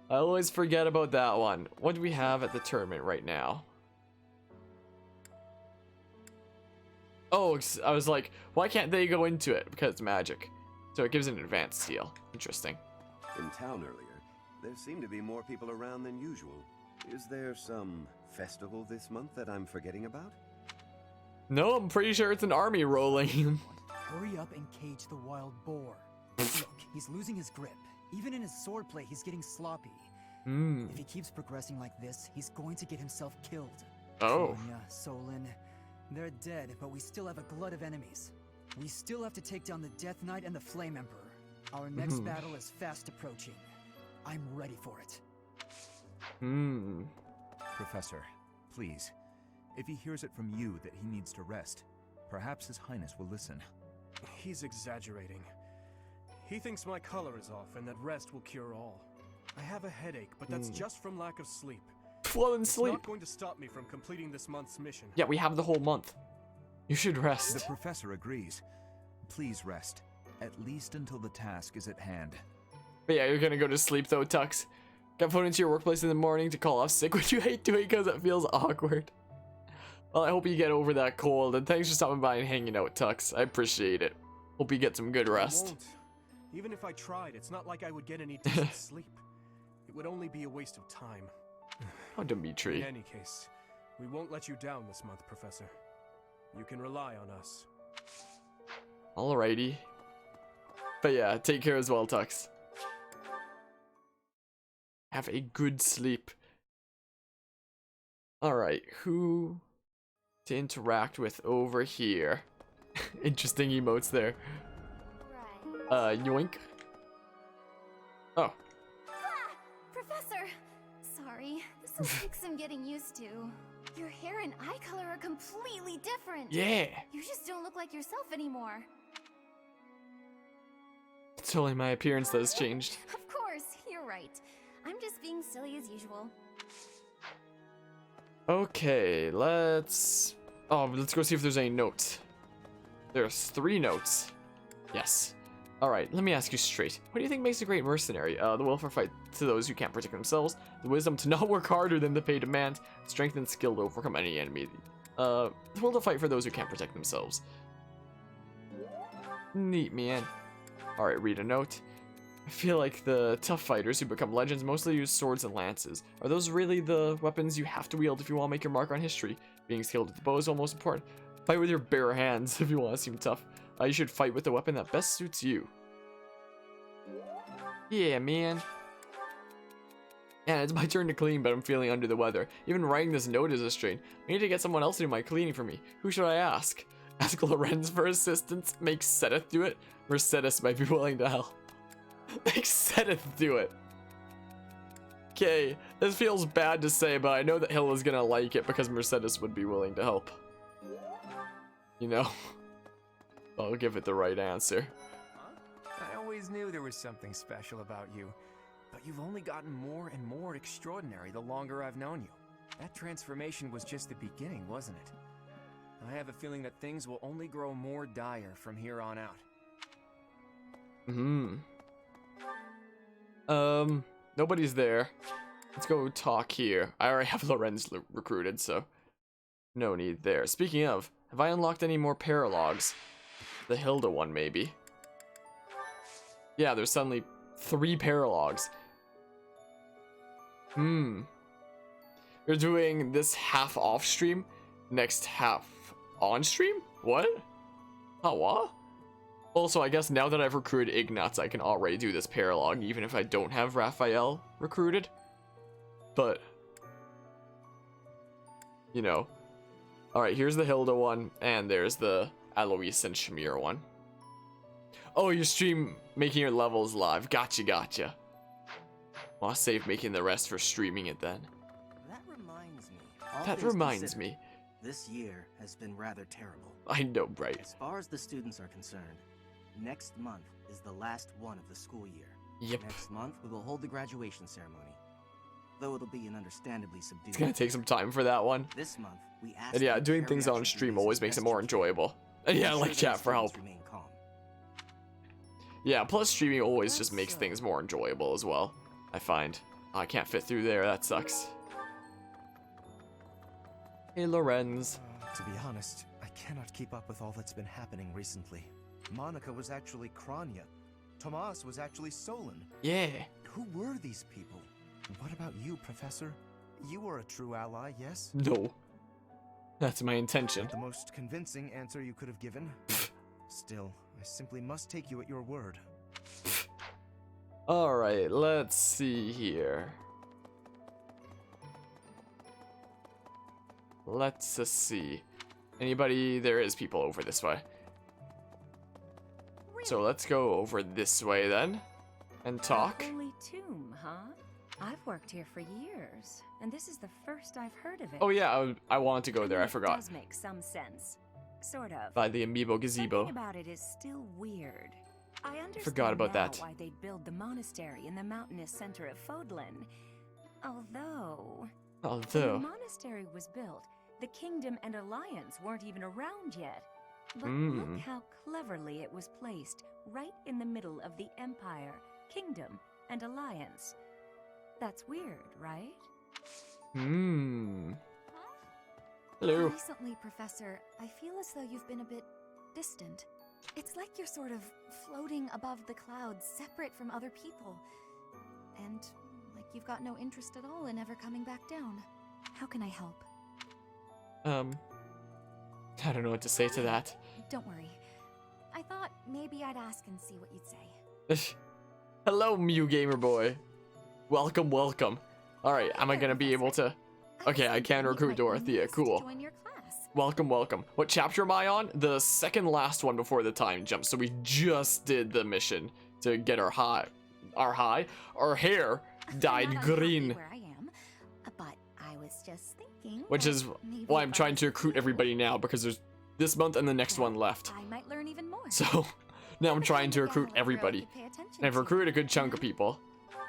I always forget about that one. What do we have at the tournament right now? Oh, I was like, why can't they go into it? Because it's magic. So it gives an advanced seal. Interesting. In town earlier, there seem to be more people around than usual. Is there some festival this month that I'm forgetting about? No, I'm pretty sure it's an army rolling. Hurry up and cage the wild boar. Look, he's losing his grip. Even in his swordplay, he's getting sloppy. If he keeps progressing like this, he's going to get himself killed. Oh. Kronya, Solon, they're dead, but we still have a glut of enemies. We still have to take down the Death Knight and the Flame Emperor. Our next battle is fast approaching. I'm ready for it. Professor, please. If he hears it from you that he needs to rest, perhaps His Highness will listen. He's exaggerating. He thinks my color is off and that rest will cure all. I have a headache, but that's just from lack of sleep. Well, then It's sleep. not going to stop me from completing this month's mission. Yeah, we have the whole month. You should rest. The professor agrees. Please rest, at least until the task is at hand. But yeah, you're gonna go to sleep though, Tux. Got phoned into your workplace in the morning to call off sick, which you hate doing because it feels awkward. Well, I hope you get over that cold, and thanks for stopping by and hanging out, Tux. I appreciate it. Hope you get some good I rest. won't. Even if I tried, it's not like I would get any decent sleep. It would only be a waste of time. Oh, Dimitri. In any case, we won't let you down this month, Professor. You can rely on us. Alrighty. But yeah, take care as well, Tux. Have a good sleep. Alright, who to interact with over here? Interesting emotes there. Yoink. Oh. Professor! Sorry, this will take some getting used to. Your hair and eye color are completely different. Yeah. You just don't look like yourself anymore. It's only my appearance that has changed. Of course, you're right. I'm just being silly as usual. Okay, let's go see if there's any notes. There's 3 notes. Yes. Alright, let me ask you straight. What do you think makes a great mercenary? The will for fight to those who can't protect themselves, the wisdom to not work harder than the pay demands, strength and skill to overcome any enemy. The will to fight for those who can't protect themselves. Neat, man. Alright, read a note. I feel like the tough fighters who become legends mostly use swords and lances. Are those really the weapons you have to wield if you want to make your mark on history? Being skilled with the bow is almost important. Fight with your bare hands if you want to seem tough. You should fight with the weapon that best suits you. Yeah, man. Yeah, it's my turn to clean, but I'm feeling under the weather. Even writing this note is a strain. I need to get someone else to do my cleaning for me. Who should I ask? Ask Lorenz for assistance? Make Sedith do it? Mercedes might be willing to help. Make Sedith do it. Okay, this feels bad to say, but I know that Hill is gonna like it because Mercedes would be willing to help. You know? I'll give it the right answer. I always knew there was something special about you, but you've only gotten more and more extraordinary the longer I've known you. That transformation was just the beginning, wasn't it? I have a feeling that things will only grow more dire from here on out. Nobody's there. Let's go talk here. I already have Lorenz recruited, so no need there. Speaking of, have I unlocked any more paralogs? The Hilda one, maybe. Yeah, there's suddenly 3 paralogs. You're doing this half off stream, next half on stream? What? Oh, what? Also, I guess now that I've recruited Ignatz, I can already do this paralog, even if I don't have Raphael recruited. But, you know. Alright, here's the Hilda one, and there's the Alois and Shamir one. Oh, you stream making your levels live. Gotcha. I'll save making the rest for streaming it then. That reminds me. This year has been rather terrible. I know, right? As far as the students are concerned, next month is the last one of the school year. Yep. Next month we will hold the graduation ceremony. Though it'll be an understandably subdued. It's gonna take some time for that one. This month we ask. And yeah, doing things on stream always makes it more enjoyable. And yeah, like chat for help. Yeah, plus streaming always just makes things more enjoyable as well, I find. Oh, I can't fit through there, that sucks. Hey, Lorenz. To be honest, I cannot keep up with all that's been happening recently. Monica was actually Kranya. Tomas was actually Solon. Yeah. Who were these people? What about you, Professor? You were a true ally, yes? No. That's my intention. The most convincing answer you could have given. Still, I simply must take you at your word. Alright, let's see here. Let's see. Anybody? There is people over this way. So let's go over this way then. And talk. The Holy Tomb, huh? I've worked here for years, and this is the first I've heard of it. Oh yeah, I wanted to go there, I It forgot. does make some sense. Sort of. By the Amiibo Gazebo. Something about it is still weird. I understand Forgot about now that. why they'd build the monastery in the mountainous center of Fodlan. Although, Although when the monastery was built, the kingdom and alliance weren't even around yet. But look how cleverly it was placed, right in the middle of the empire, kingdom, and alliance. That's weird, right? Hello. Recently, Professor, I feel as though you've been a bit distant. It's like you're sort of floating above the clouds, separate from other people. And like you've got no interest at all in ever coming back down. How can I help? I don't know what to say to that. Don't worry. I thought maybe I'd ask and see what you'd say. Hello, Mew Gamer Boy. Welcome, welcome. Alright, am I gonna be able to... Okay, I can recruit Dorothea, cool. Welcome, welcome. What chapter am I on? The second last one before the time jump. So we just did the mission to get our hair dyed green. Where I am, but I was just thinking. Which is why I'm trying to recruit everybody now, because there's this month and the next one left. I might learn even more. So now I'm trying to recruit everybody. And I've recruited a good chunk of people.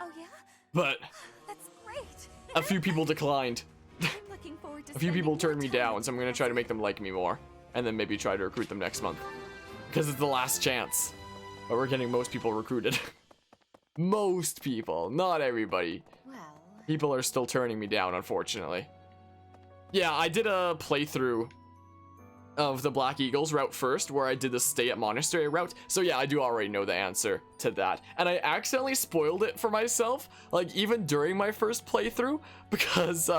Oh yeah? But That's great. a few people declined. I'm looking forward to A few people turned me down, so I'm gonna try to make them like me more. And then maybe try to recruit them next month. Because it's the last chance. But we're getting most people recruited. Most people, not everybody. Well, People are still turning me down, unfortunately. Yeah, I did a playthrough of the Black Eagles route first, where I did the Stay at Monastery route. So yeah, I do already know the answer to that. And I accidentally spoiled it for myself, like even during my first playthrough, because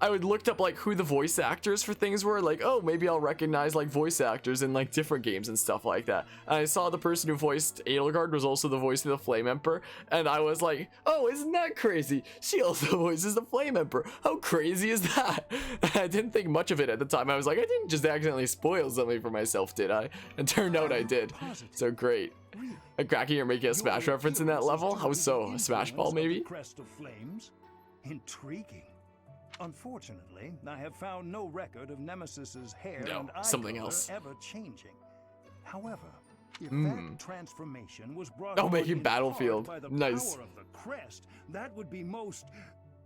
I would looked up like who the voice actors for things were, like, oh, maybe I'll recognize like voice actors in like different games and stuff like that. And I saw the person who voiced Edelgard was also the voice of the Flame Emperor, and I was like, oh, isn't that crazy? She also voices the Flame Emperor. How crazy is that? I didn't think much of it at the time. I was like, I didn't just accidentally spoil something for myself, did I? And turned out I did. So great. And Cracky, you're making a Smash reference in that level? How so? A Smash Ball, maybe? Crest of Flames? Intriguing. Unfortunately, I have found no record of Nemesis's hair and eye something color else. ever changing. However, if that transformation was brought Oh, on making in Battlefield. part by the Nice. power of the crest, that would be most,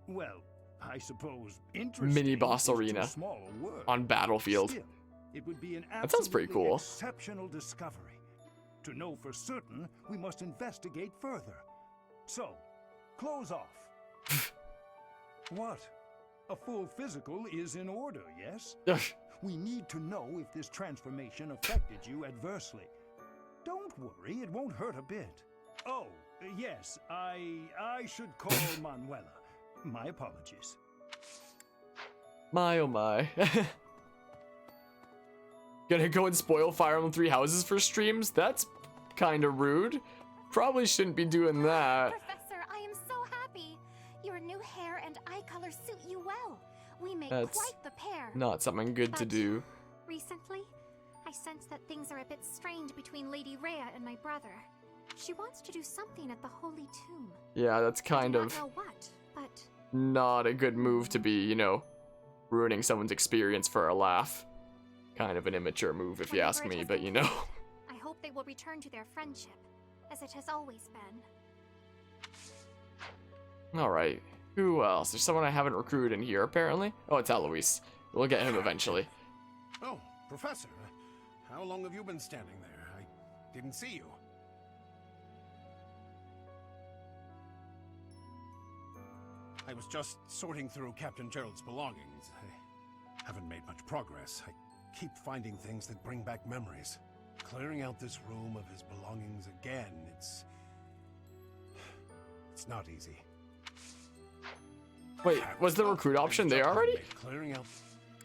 well, I suppose, interesting. Mini boss is too arena small a word. on Battlefield. Still, it would be an That sounds pretty absolutely cool. exceptional discovery. To know for certain, we must investigate further. So, close off. What? A full physical is in order, yes? We need to know if this transformation affected you adversely. Don't worry, it won't hurt a bit. Oh, yes, I should call Manuela. My apologies. My oh my. Gonna go and spoil Fire Emblem 3 Houses for streams? That's kinda rude. Probably shouldn't be doing that. Professor, I am so happy. Your new hair and eye color suit you well. We make That's quite the pair. not something good to do. Recently, I sense that things are a bit strained between Lady Rhea and my brother. She wants to do something at the Holy Tomb. Yeah, that's kind I of do not know what, but not a good move to be, you know, ruining someone's experience for a laugh. Kind of an immature move if you ask me, but you know. I hope they will return to their friendship, as it has always been. Alright, who else? There's someone I haven't recruited in here, apparently. Oh, it's Eloise. We'll get him eventually. Oh, Professor, how long have you been standing there? I didn't see you. I was just sorting through Captain Gerald's belongings. I haven't made much progress. I keep finding things that bring back memories. Clearing out this room of his belongings again, it's not easy. Wait, was the recruit option there already? Clearing out.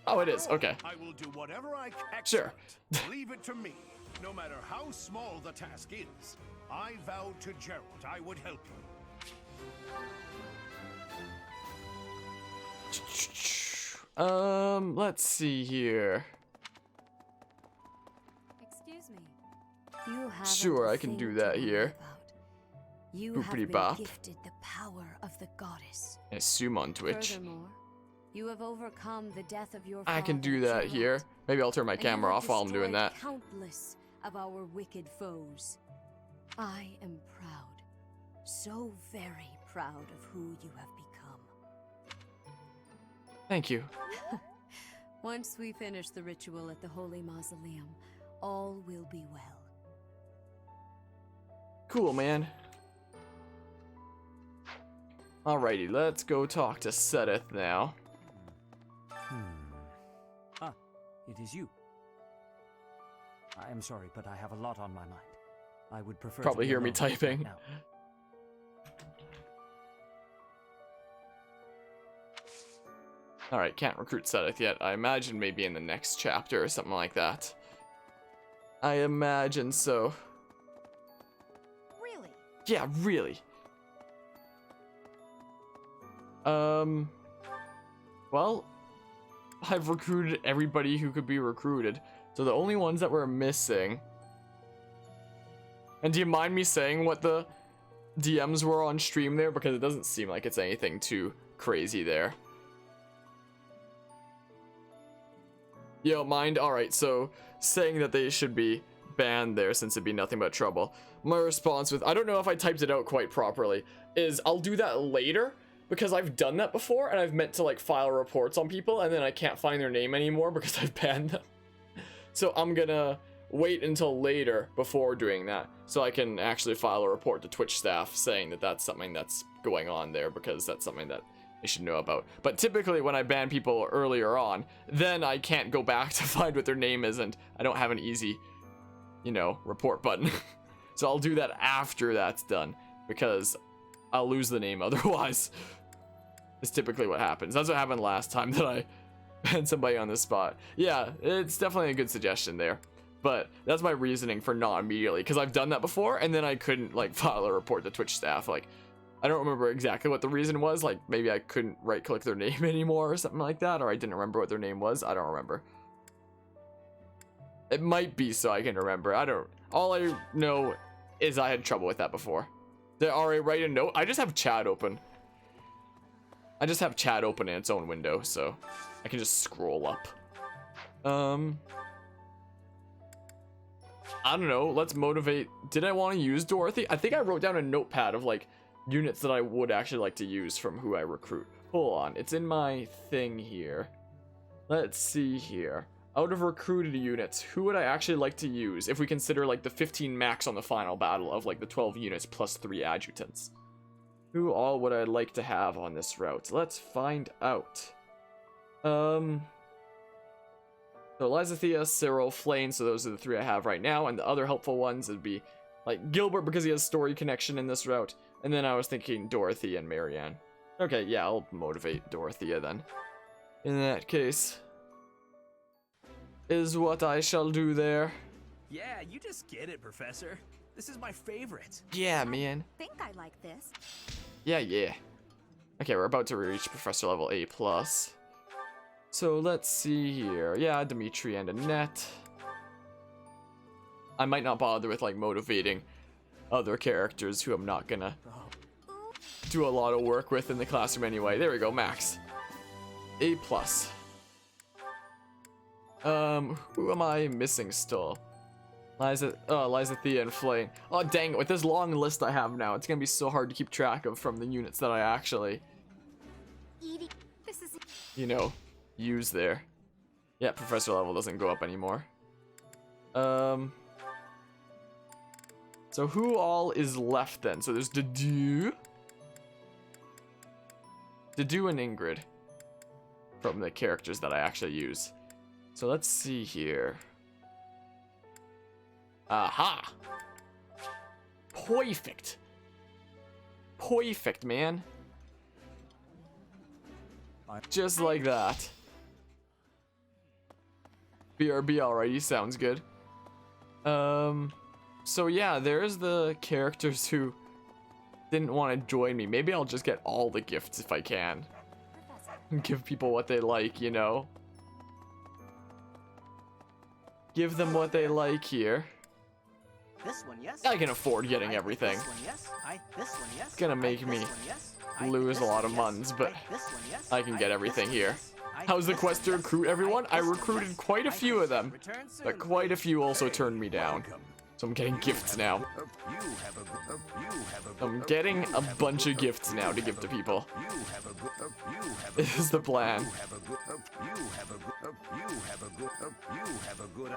Oh, it is. Okay. I will do whatever I can. Sure. Leave it to me. No matter how small the task is, I vowed to Gerald I would help you. Let's see here. Excuse me. You haven't Sure, a I can thing do to that worry here. about. You have Boopity been bop. gifted the power of the goddess. And assume on Twitch. Furthermore, you have overcome the death of your I can father, do that Gerald, here. Maybe I'll turn my and you camera have off while I'm doing destroyed that. Countless of our wicked foes. I am proud, so very proud of who you have become. Thank you. Once we finish the ritual at the Holy Mausoleum, all will be well. Cool, man. Alrighty, let's go talk to Sedith now. Ah, it is you. I am sorry, but I have a lot on my mind. I would prefer Probably to be hear me alone right typing. now. Alright, can't recruit Sedith yet. I imagine maybe in the next chapter or something like that. I imagine so. Really? Yeah, really. Well, I've recruited everybody who could be recruited. So the only ones that were missing. And do you mind me saying what the DMs were on stream there? Because it doesn't seem like it's anything too crazy there. You don't mind? Alright, so saying that they should be banned there since it'd be nothing but trouble. My response with, I don't know if I typed it out quite properly, is I'll do that later because I've done that before and I've meant to like file reports on people and then I can't find their name anymore because I've banned them. So I'm gonna wait until later before doing that so I can actually file a report to Twitch staff saying that that's something that's going on there because that's something that they should know about. But typically when I ban people earlier on, then I can't go back to find what their name is and I don't have an easy, you know, report button. So I'll do that after that's done because I'll lose the name otherwise. It's typically what happens. That's what happened last time that I banned somebody on the spot. Yeah, it's definitely a good suggestion there. But that's my reasoning for not immediately because I've done that before and then I couldn't like file a report to Twitch staff. Like, I don't remember exactly what the reason was. Like, maybe I couldn't right-click their name anymore or something like that, or I didn't remember what their name was. I don't remember. It might be so I can remember. I don't. All I know is I had trouble with that before. Did I already write a note? I just have chat open. I just have chat open in its own window, so I can just scroll up. I don't know. Let's motivate. Did I want to use Dorothy? I think I wrote down a notepad of like units that I would actually like to use from who I recruit. Hold on, it's in my thing here. Let's see here. Out of recruited units, who would I actually like to use if we consider like the 15 max on the final battle of like the 12 units plus 3 adjutants? Who all would I like to have on this route? Let's find out. So Elizethea, Cyril, Flane, so those are the 3 I have right now, and the other helpful ones would be like Gilbert because he has story connection in this route. And then I was thinking Dorothy and Marianne. Okay, yeah, I'll motivate Dorothea then. In that case, is what I shall do there. Yeah, you just get it, Professor. This is my favorite. Yeah, man. I think I like this. Yeah. Okay, we're about to reach Professor level A+. So let's see here. Yeah, Dimitri and Annette. I might not bother with like motivating other characters who I'm not gonna do a lot of work with in the classroom anyway. There we go, Max. A+. Who am I missing still? Elizethea and Flane. Oh, dang it. With this long list I have now, it's gonna be so hard to keep track of from the units that I actually, you know, use there. Yeah, Professor level doesn't go up anymore. So who all is left then? So there's Dedu and Ingrid from the characters that I actually use. So let's see here. Aha! Perfect. Perfect, man. Just like that. BRB, alrighty, sounds good. So yeah, there's the characters who didn't want to join me. Maybe I'll just get all the gifts if I can. Give people what they like, you know? Give them what they like here. This one, yes. I can afford getting everything. This one, yes. This one, yes. It's gonna make me lose a lot of muns, but I can get everything here. How's the quest to recruit everyone? I recruited quite a few of them, but quite a few also turned me down. So So I'm getting gifts now. I'm getting a bunch of gifts now to give to people. This is the plan.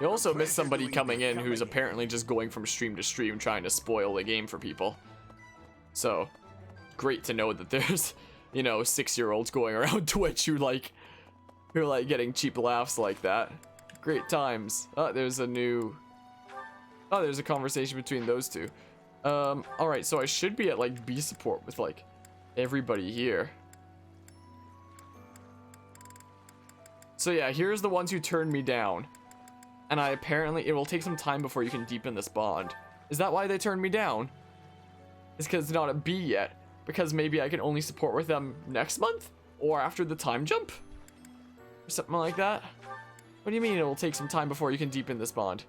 You also miss somebody coming in who's apparently just going from stream to stream trying to spoil the game for people. So, great to know that there's, you know, 6-year-olds going around Twitch who are getting cheap laughs like that. Great times. Oh, there's a conversation between those two. Alright, so I should be at like B support with like everybody here. So yeah, here's the ones who turned me down. And it will take some time before you can deepen this bond. Is that why they turned me down? It's because it's not at B yet. Because maybe I can only support with them next month? Or after the time jump? Or something like that? What do you mean it will take some time before you can deepen this bond?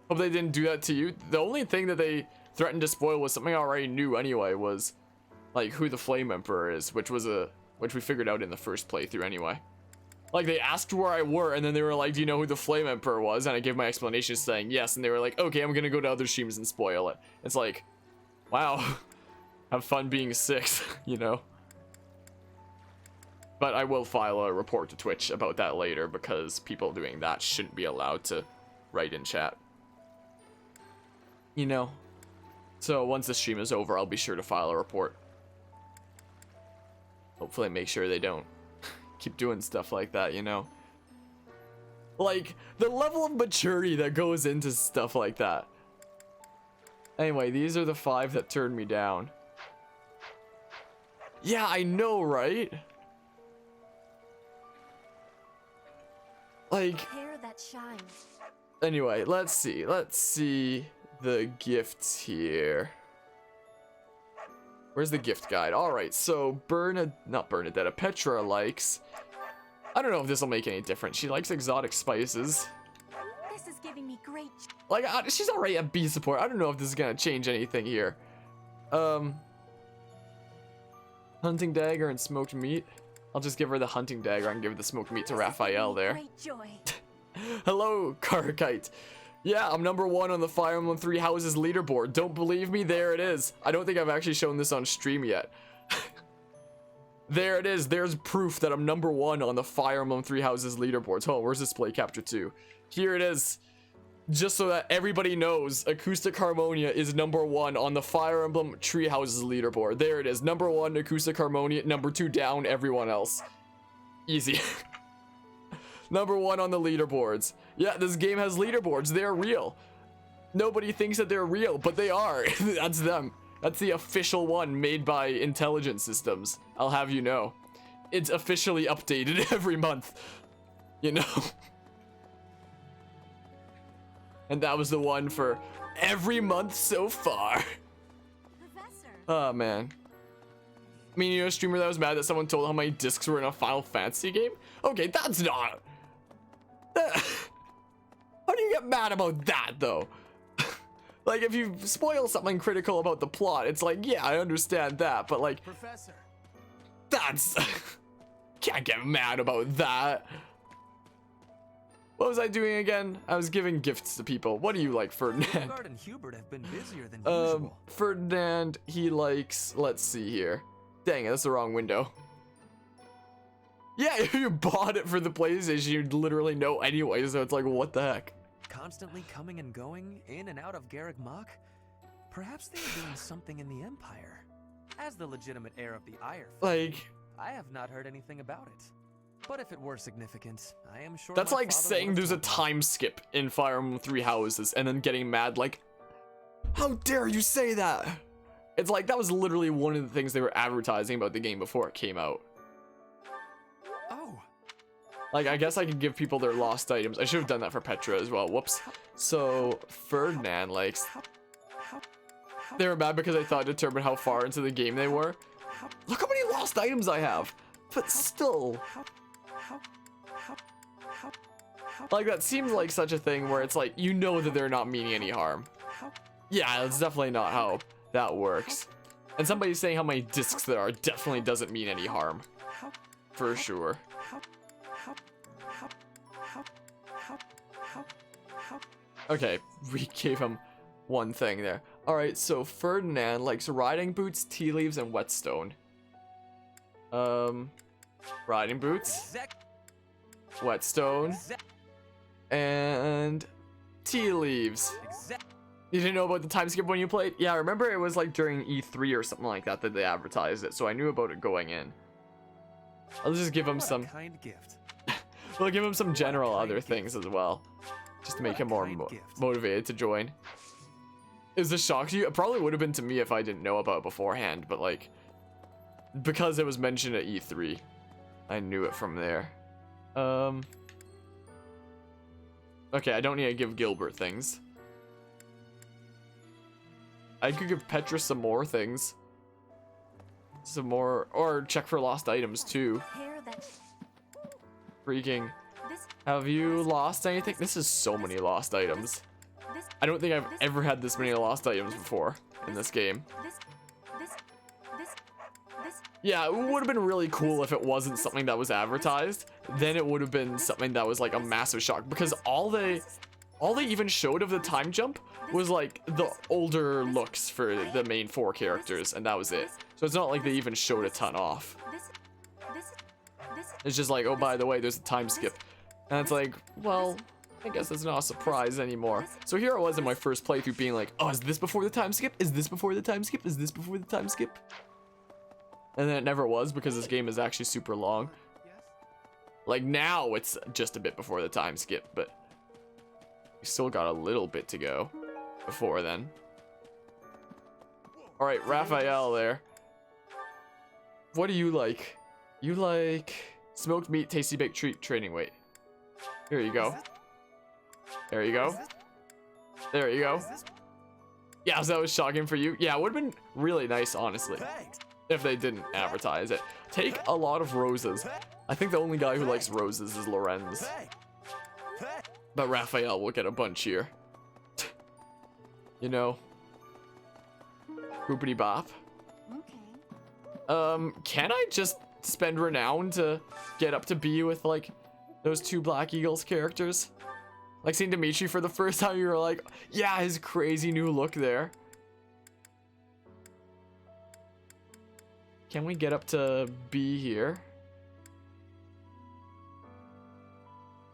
Hope they didn't do that to you. The only thing that they threatened to spoil was something I already knew anyway, was like who the Flame Emperor is, which we figured out in the first playthrough anyway. Like they asked where I were and then they were like, do you know who the Flame Emperor was? And I gave my explanation saying yes, and they were like, okay, I'm gonna go to other streams and spoil it. It's like, wow, have fun being 6, you know? But I will file a report to Twitch about that later because people doing that shouldn't be allowed to write in chat. You know? So once the stream is over, I'll be sure to file a report. Hopefully make sure they don't keep doing stuff like that, you know? Like, the level of maturity that goes into stuff like that. Anyway, these are the 5 that turned me down. Yeah, I know, right? Like, Hair that shines. Anyway, let's see the gifts here. Where's the gift guide? Alright, so not Bernadetta, Petra likes, I don't know if this will make any difference. She likes exotic spices. This is giving me great. Like, she's already at B support. I don't know if this is gonna change anything here. Hunting dagger and smoked meat. I'll just give her the hunting dagger and give the smoked meat to Raphael there. Great joy. Hello, Karakite. Yeah, I'm number 1 on the Fire Emblem 3 Houses leaderboard. Don't believe me? There it is. I don't think I've actually shown this on stream yet. There it is. There's proof that I'm number 1 on the Fire Emblem 3 Houses leaderboards. Oh, where's Display Capture 2? Here it is. Just so that everybody knows, Acoustic Harmonia is number 1 on the Fire Emblem Tree Houses leaderboard. There it is. Number 1, Acoustic Harmonia. Number 2 down, everyone else. Easy. Number 1 on the leaderboards. Yeah, this game has leaderboards. They're real. Nobody thinks that they're real, but they are. That's them. That's the official one made by Intelligent Systems. I'll have you know. It's officially updated every month. You know? And that was the one for every month so far. Professor. Oh, man. I mean, you know a streamer that was mad that someone told how many discs were in a Final Fantasy game? Okay, that's not... How do you get mad about that, though? Like, if you spoil something critical about the plot, it's like, yeah, I understand that, but like... Professor. That's... Can't get mad about that. What was I doing again? I was giving gifts to people. What do you like, Ferdinand? Edelgard and Hubert have been busier than usual. Ferdinand, he likes... Let's see here. Dang it, that's the wrong window. Yeah, if you bought it for the PlayStation, you'd literally know anyway, so it's like, what the heck? Constantly coming and going, in and out of Garreg Mach? Perhaps they are doing something in the Empire. As the legitimate heir of the Ire family, Like... I have not heard anything about it. But if it were significant, I am sure That's my like father saying would have there's a told me. time skip in Fire Emblem 3 Houses and then getting mad like, how dare you say that? It's like, that was literally one of the things they were advertising about the game before it came out. Oh. Like, I guess I could give people their lost items. I should have done that for Petra as well. Whoops. So, Ferdinand likes... They were mad because I thought it determined how far into the game they were. Look how many lost items I have. But still... Like, that seems like such a thing where it's like, you know that they're not meaning any harm. Yeah, that's definitely not how that works. And somebody saying how many discs there are definitely doesn't mean any harm. For sure. Okay, we gave him one thing there. Alright, so Ferdinand likes riding boots, tea leaves, and whetstone. Riding boots, whetstone, and tea leaves. You didn't know about the time skip when you played? Yeah, I remember it was like during E3 or something like that that they advertised it, so I knew about it going in. I'll just give him some kind gift. We'll give him some general other things as well, just to make him more motivated to join. Is this shock to you? It probably would have been to me if I didn't know about it beforehand, but like, because it was mentioned at E3, I knew it from there. Okay, I don't need to give Gilbert things. I could give Petra some more things. Some more, or check for lost items too. Freaking. Have you lost anything? This is so many lost items. I don't think I've ever had this many lost items before in this game. Yeah, it would have been really cool if it wasn't something that was advertised. Then it would have been something that was like a massive shock, because all they even showed of the time jump was like the older looks for the main 4 characters, and that was it. So it's not like they even showed a ton off. It's just like, oh, by the way, there's a time skip. And it's like, well, I guess it's not a surprise anymore. So here I was in my first playthrough being like, oh, is this before the time skip? Is this before the time skip? Is this before the time skip? And then it never was, because this game is actually super long. Like now it's just a bit before the time skip, but we still got a little bit to go before then. All right, Raphael there. What do you like? You like smoked meat, tasty baked treat, training weight. Here you go. There you go. There you go. Yeah, so that was shocking for you. Yeah, it would have been really nice, honestly, if they didn't advertise it. Take a lot of roses. I think the only guy who likes roses is Lorenz. But Raphael will get a bunch here. You know. Boopity bop. Can I just spend renown to get up to B with like those 2 Black Eagles characters? Like seeing Dimitri for the first time, you were like, yeah, his crazy new look there. Can we get up to B here?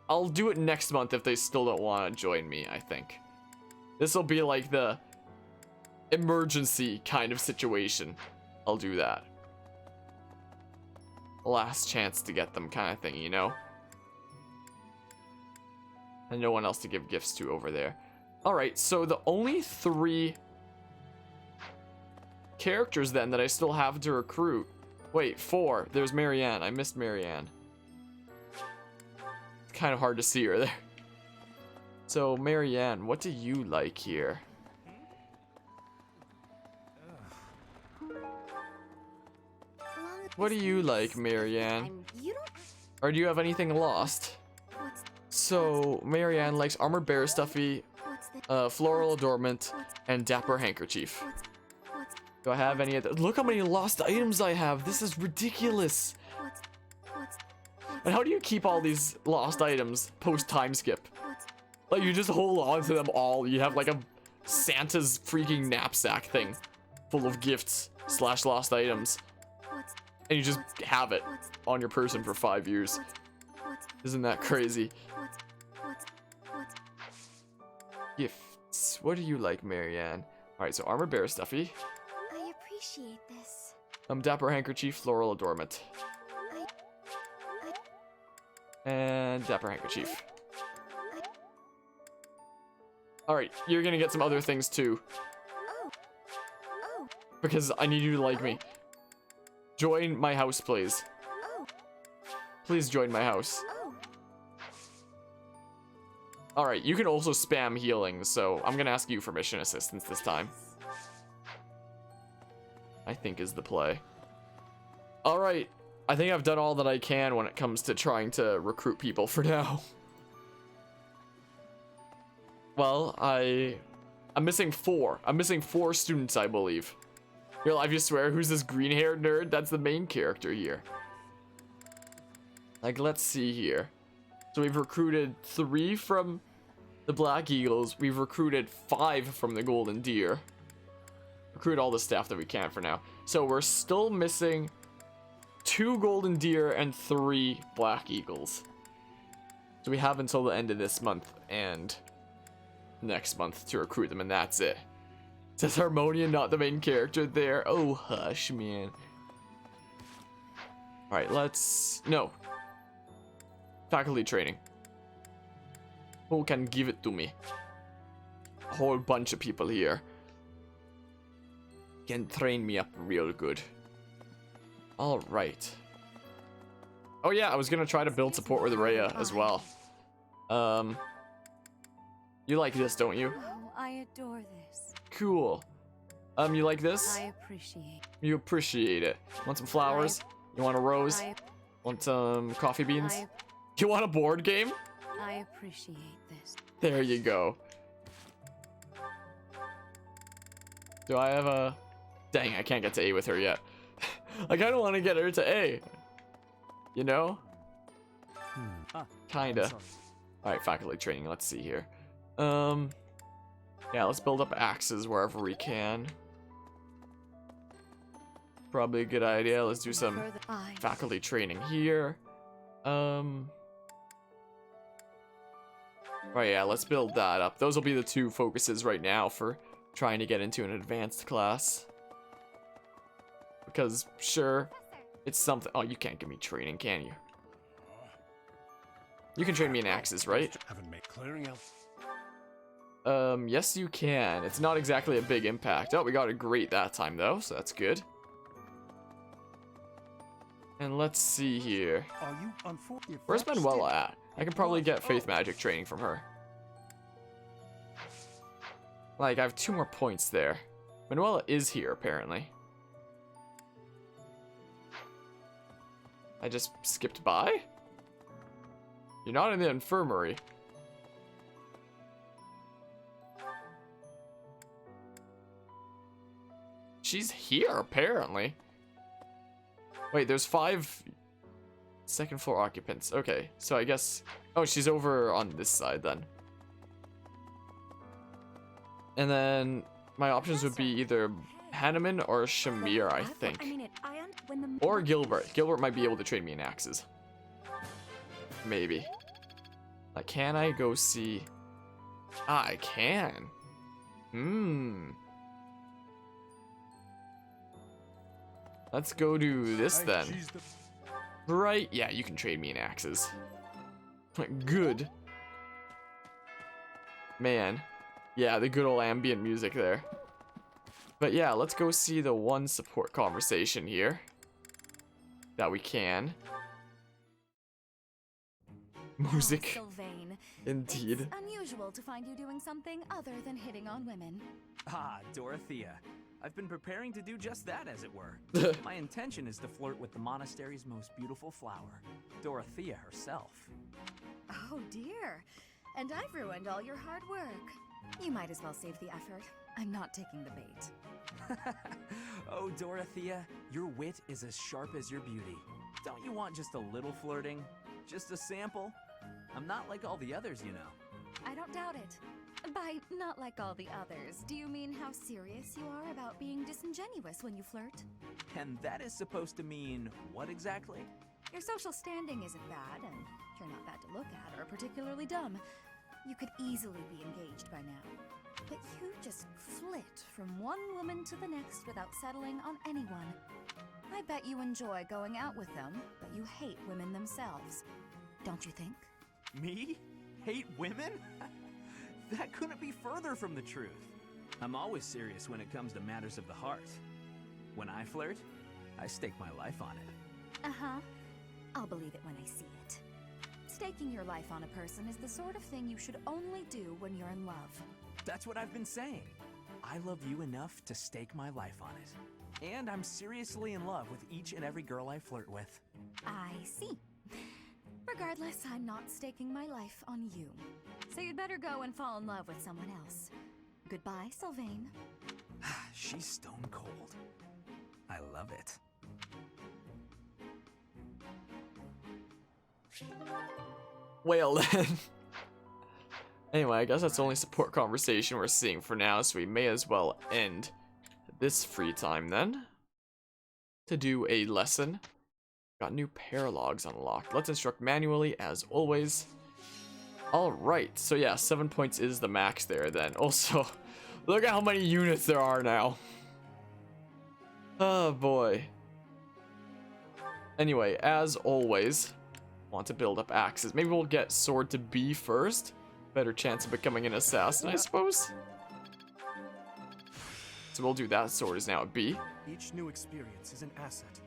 I'll do it next month if they still don't want to join me, I think. This will be like the emergency kind of situation. I'll do that. Last chance to get them kind of thing, you know? And no one else to give gifts to over there. Alright, so the only 3 characters then that I still have to recruit. Wait, 4. There's Marianne. I missed Marianne. It's kind of hard to see her there. So, Marianne, what do you like here? What do you like, Marianne? Or do you have anything lost? So, Marianne likes Armored Bear Stuffy, Floral Adornment, and Dapper Handkerchief. Do I have any of those? Look how many lost items I have. This is ridiculous. And how do you keep all these lost items post time skip? Like, you just hold on to them all. You have like a Santa's freaking knapsack thing full of gifts / lost items. And you just have it on your person for 5 years. Isn't that crazy? Gifts. What do you like, Marianne? Alright, so Armored Bear Stuffy. I appreciate this. Dapper Handkerchief, Floral Adornment. And Dapper Handkerchief. Alright, you're gonna get some other things too. Because I need you to like me. Join my house, please. Please join my house. Alright, you can also spam healing, so I'm gonna ask you for mission assistance this time. I think is the play. Alright, I think I've done all that I can when it comes to trying to recruit people for now. Well, I'm missing 4. I'm missing 4 students, I believe. Real life, you swear? Who's this green-haired nerd? That's the main character here. Like, let's see here. So we've recruited 3 from the Black Eagles. We've recruited 5 from the Golden Deer. Recruit all the staff that we can for now. So we're still missing 2 Golden Deer and 3 Black Eagles. So we have until the end of this month and next month to recruit them, and that's it. Says Harmonian not the main character there. Oh, hush, man. Alright, let's... No. Faculty training. Who can give it to me? A whole bunch of people here. Can train me up real good. Alright. Oh yeah, I was gonna try to build support with Rhea as well. You like this, don't you? Oh, I adore this. Cool. You like this? I appreciate. You appreciate it. Want some flowers? You want a rose? Want some coffee beans? You want a board game? I appreciate this. There you go. Do I have a... Dang, I can't get to A with her yet. I kind of want to get her to A. You know? Kinda. Alright, faculty training. Let's see here. Yeah, let's build up axes wherever we can. Probably a good idea. Let's do some faculty training here. Oh yeah, let's build that up. Those will be the 2 focuses right now for trying to get into an advanced class. Because, sure, it's something... Oh, you can't give me training, can you? You can train me in axes, right? Yes you can. It's not exactly a big impact. Oh, we got a great that time, though, so that's good. And let's see here. Where's Manuela at? I can probably get faith magic training from her. Like, I have 2 more points there. Manuela is here, apparently. I just skipped by? You're not in the infirmary. She's here, apparently. Wait, there's 5 second floor occupants. Okay, so I guess... Oh, she's over on this side, then. And then my options would be either Hanneman or Shamir, I think. Or Gilbert. Gilbert might be able to train me in axes. Maybe. Like, can I go see... Ah, I can. Let's go do this then. Right? Yeah, you can trade me in axes. Good. Man. Yeah, the good old ambient music there. But yeah, let's go see the 1 support conversation here. That we can. Music. Sylvain. Indeed. It's unusual to find you doing something other than hitting on women. Ah, Dorothea. I've been preparing to do just that, as it were. My intention is to flirt with the monastery's most beautiful flower, Dorothea herself. Oh dear. And I've ruined all your hard work. You might as well save the effort. I'm not taking the bait. Oh, Dorothea, your wit is as sharp as your beauty. Don't you want just a little flirting? Just a sample? I'm not like all the others, you know. I don't doubt it. By not like all the others, do you mean how serious you are about being disingenuous when you flirt? And that is supposed to mean what exactly? Your social standing isn't bad, and you're not bad to look at or particularly dumb. You could easily be engaged by now. But you just flit from one woman to the next without settling on anyone. I bet you enjoy going out with them, but you hate women themselves. Don't you think? Me? Hate women? That couldn't be further from the truth. I'm always serious when it comes to matters of the heart. When I flirt, I stake my life on it. Uh-huh. I'll believe it when I see it. Staking your life on a person is the sort of thing you should only do when you're in love. That's what I've been saying. I love you enough to stake my life on it. And I'm seriously in love with each and every girl I flirt with. I see. Regardless, I'm not staking my life on you. So you'd better go and fall in love with someone else. Goodbye, Sylvain. She's stone cold. I love it. Well then. Anyway, I guess that's the only support conversation we're seeing for now, so we may as well end this free time then to do a lesson. Got new paralogs unlocked. Let's instruct manually as always. Alright, so yeah, 7 points is the max there then. Also, look at how many units there are now. Oh boy. Anyway, as always, want to build up axes. Maybe we'll get sword to B first. Better chance of becoming an assassin, I suppose. So we'll do that. Sword is now a B. Each new experience is an asset.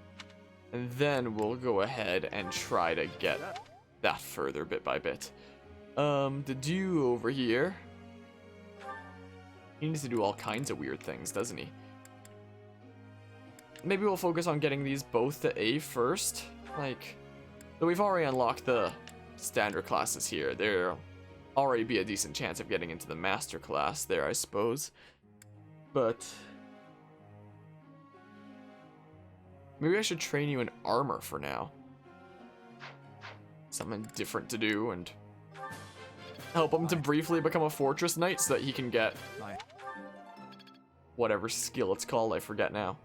And then we'll go ahead and try to get that further bit by bit. The Dew over here. He needs to do all kinds of weird things, doesn't he? Maybe we'll focus on getting these both to A first. Like, though we've already unlocked the standard classes here. There'll already be a decent chance of getting into the master class there, I suppose. But maybe I should train you in armor for now. Something different to do, and help him to briefly become a fortress knight so that he can get whatever skill it's called, I forget now.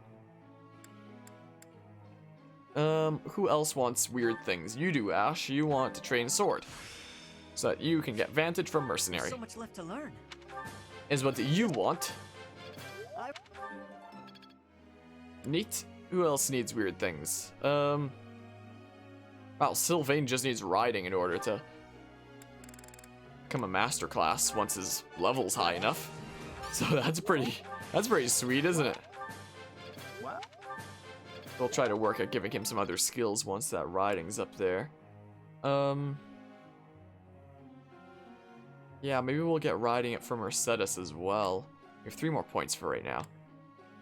Who else wants weird things? You do, Ash. You want to train sword so that you can get vantage from mercenary. So much left to learn. Is what you want. Neat. Who else needs weird things? Wow, Sylvain just needs riding in order to become a master class once his level's high enough. So that's pretty sweet, isn't it? We'll try to work at giving him some other skills once that riding's up there. Yeah, maybe we'll get riding it from Mercedes as well. We have 3 more points for right now.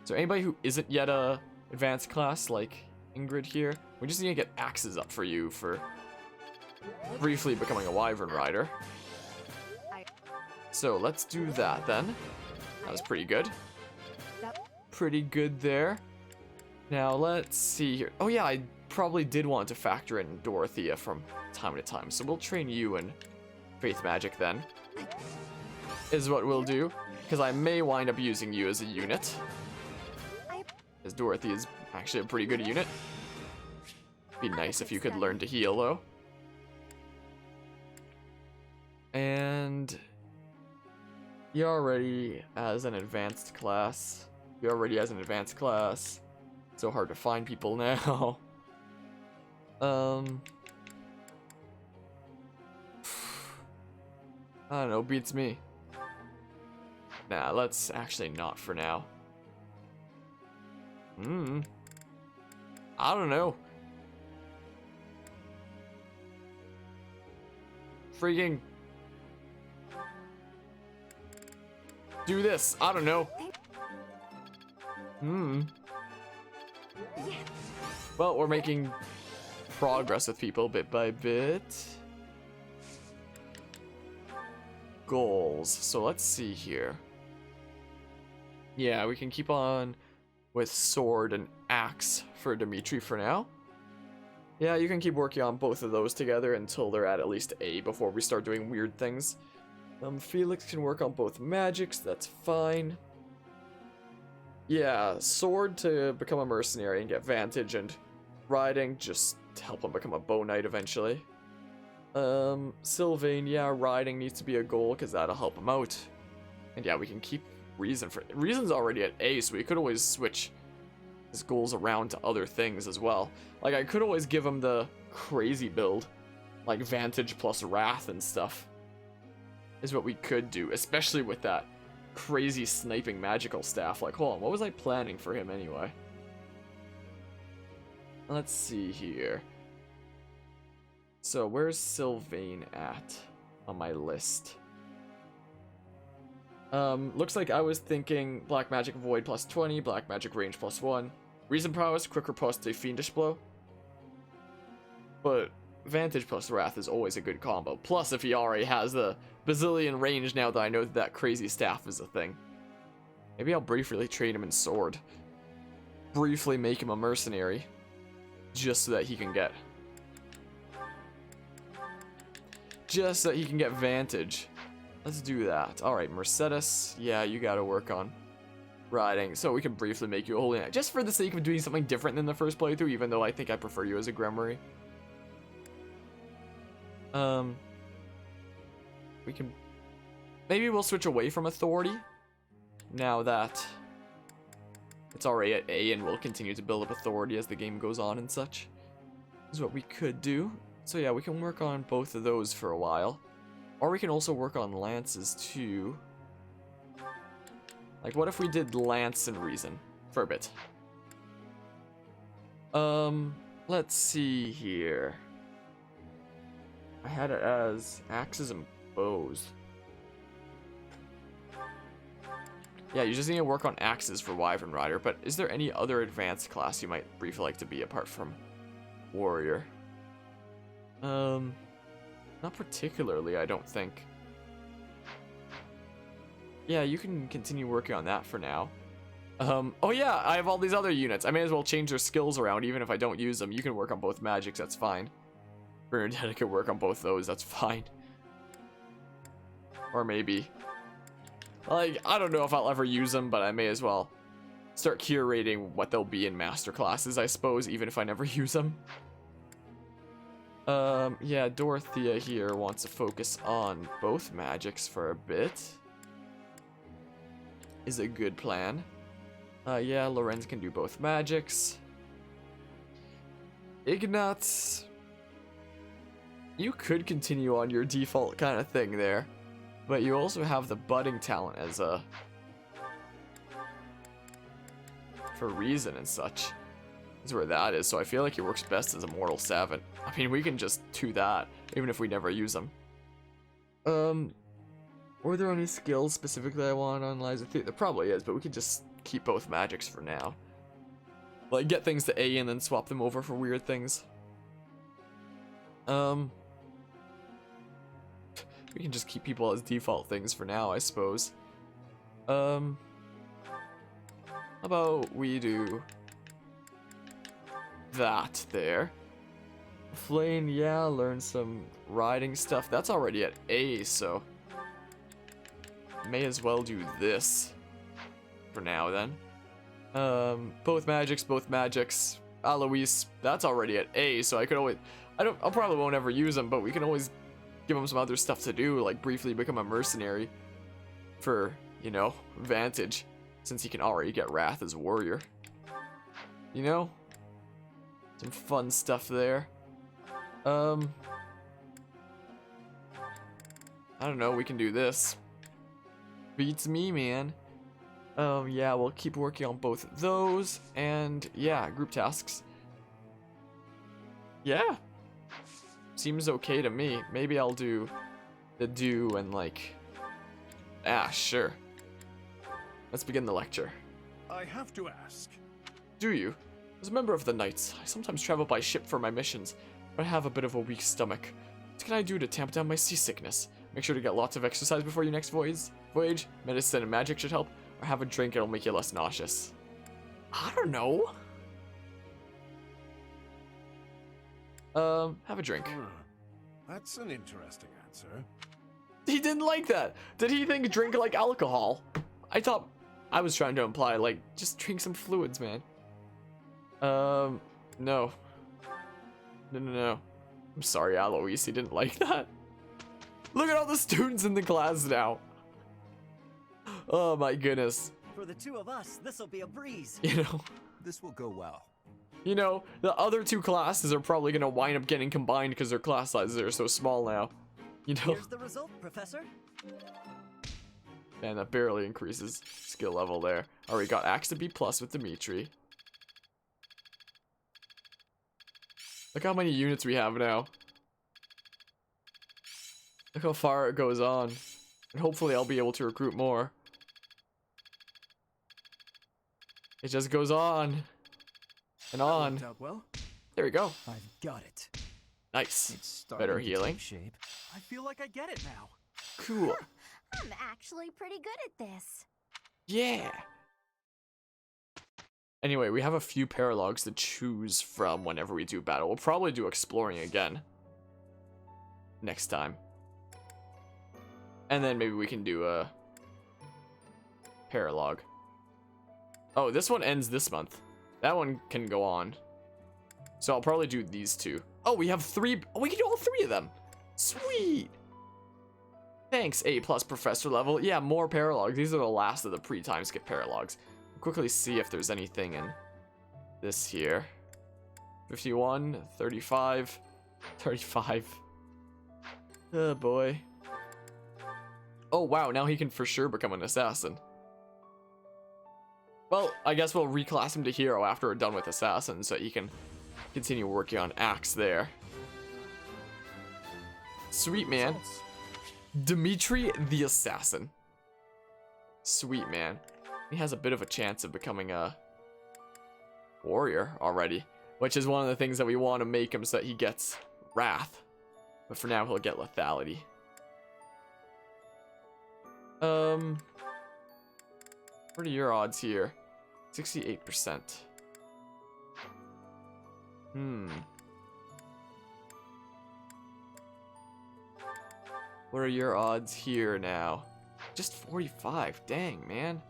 So anybody who isn't yet a advanced class like Ingrid here, we just need to get axes up for you for briefly becoming a wyvern rider. So let's do that then. That was pretty good. Pretty good there. Now let's see here. Oh yeah, I probably did want to factor in Dorothea from time to time. So we'll train you in Faith Magic then. Is what we'll do. Because I may wind up using you as a unit. Because Dorothy is actually a pretty good unit. Be nice if you could learn to heal though. And you're already as an advanced class. You're already as an advanced class. So hard to find people now. I don't know, beats me. Nah, let's actually not for now. I don't know. Freaking do this. I don't know. Well, we're making progress with people bit by bit. Goals. So let's see here. Yeah, we can keep on with sword and axe for Dimitri for now. Yeah, you can keep working on both of those together until they're at least A before we start doing weird things. Felix can work on both magics, that's fine. Yeah, sword to become a mercenary and get vantage, and riding just to help him become a bow knight eventually. Sylvain, yeah, riding needs to be a goal because that'll help him out. And yeah, we can keep Reason for Reason's already at A, so we could always switch his goals around to other things as well. Like, I could always give him the crazy build, like vantage plus wrath and stuff. Is what we could do, especially with that crazy sniping magical staff. Like, hold on, what was I planning for him anyway? Let's see here. So where's Sylvain at on my list? Looks like I was thinking Black Magic Void plus 20, Black Magic Range plus 1, Reason Prowess, Quick Riposte, Fiendish Blow. But Vantage plus Wrath is always a good combo. Plus, if he already has the bazillion range now that I know that crazy staff is a thing. Maybe I'll briefly train him in sword. Briefly make him a mercenary. Just so that he can get... Just so that he can get vantage. Let's do that. Alright, Mercedes. Yeah, you gotta work on riding. So we can briefly make you a holy knight. Just for the sake of doing something different than the first playthrough, even though I think I prefer you as a Grimoire. We can... Maybe we'll switch away from authority. Now that it's already at A and we'll continue to build up authority as the game goes on and such. Is what we could do. So yeah, we can work on both of those for a while. Or we can also work on lances too. Like, what if we did lance and reason for a bit? Let's see here. I had it as axes and bows. Yeah, you just need to work on axes for Wyvern Rider, but is there any other advanced class you might briefly like to be apart from warrior? Not particularly, I don't think. Yeah, you can continue working on that for now. Oh yeah, I have all these other units. I may as well change their skills around even if I don't use them. You can work on both magics, that's fine. Bernadetta could work on both those, that's fine. Or maybe... Like, I don't know if I'll ever use them, but I may as well start curating what they'll be in master classes, I suppose, even if I never use them. Yeah, Dorothea here wants to focus on both magics for a bit. Is a good plan. Yeah, Lorenz can do both magics. Ignatz, you could continue on your default kind of thing there, but you also have the budding talent as a... for reason and such. Is where that is, so I feel like he works best as a mortal savant. I mean, we can just do that, even if we never use them. Were there any skills specifically I want on Liza? There probably is, but we could just keep both magics for now. Like, get things to A and then swap them over for weird things. We can just keep people as default things for now, I suppose. How about we do that there. Flame, yeah, learn some riding stuff. That's already at A, so may as well do this for now then. Both magics. Alois, that's already at A, so I could always... I probably won't ever use them, but we can always give him some other stuff to do, like briefly become a mercenary for, you know, Vantage, since he can already get Wrath as a warrior. You know? Some fun stuff there. I don't know, we can do this. Beats me, man. Yeah, we'll keep working on both of those, and yeah, group tasks. Yeah. Seems okay to me. Maybe I'll do the do and like... Ah, sure. Let's begin the lecture. I have to ask. Do you? As a member of the Knights, I sometimes travel by ship for my missions, but I have a bit of a weak stomach. What can I do to tamp down my seasickness? Make sure to get lots of exercise before your next voyage. Medicine and magic should help, or have a drink, it'll make you less nauseous. I don't know. Have a drink. That's an interesting answer. He didn't like that. Did he think drink like alcohol? I thought I was trying to imply, like, just drink some fluids, man. No. No. I'm sorry, Alois, he didn't like that. Look at all the students in the class now. Oh my goodness. For the two of us, this'll be a breeze. You know, this will go well. You know, the other two classes are probably gonna wind up getting combined because their class sizes are so small now. You know? Here's the result, Professor. Man, that barely increases skill level there. Alright, got Axe to B+ with Dimitri. Look how many units we have now. Look how far it goes on. And hopefully I'll be able to recruit more. It just goes on. And on. Well. There we go. I've got it. Nice. Better healing. Shape. I feel like I get it now. Cool. I'm actually pretty good at this. Yeah. Anyway, we have a few paralogs to choose from whenever we do battle. We'll probably do exploring again next time. And then maybe we can do a paralog. Oh, this one ends this month. That one can go on. So I'll probably do these two. Oh, we have 3. Oh, we can do all 3 of them. Sweet. Thanks, A+ professor level. Yeah, more paralogs. These are the last of the pre-time skip paralogs. I'll quickly see if there's anything in this here. 51, 35, 35. Oh boy. Oh wow, now he can for sure become an assassin. Well, I guess we'll reclass him to hero after we're done with assassin so he can continue working on axe there. Sweet, man. Dimitri the assassin. Sweet, man. He has a bit of a chance of becoming a warrior already, which is one of the things that we want to make him so that he gets wrath. But for now, he'll get lethality. What are your odds here? 68%. What are your odds here now? Just 45. Dang, man.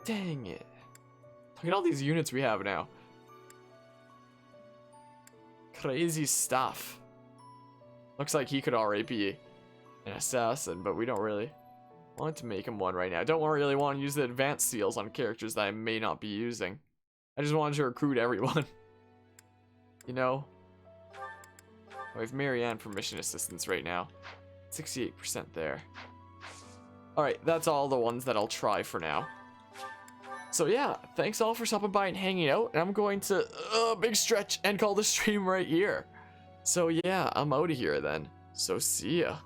Dang it. Look at all these units we have now. Crazy stuff. Looks like he could already be an assassin, but we don't really want to make him one right now. I don't really want to use the advanced seals on characters that I may not be using. I just wanted to recruit everyone. You know? We have Marianne for mission assistance right now. 68% there. Alright, that's all the ones that I'll try for now. So yeah, thanks all for stopping by and hanging out. And I'm going to, big stretch, and call the stream right here. So yeah, I'm out of here then. So see ya.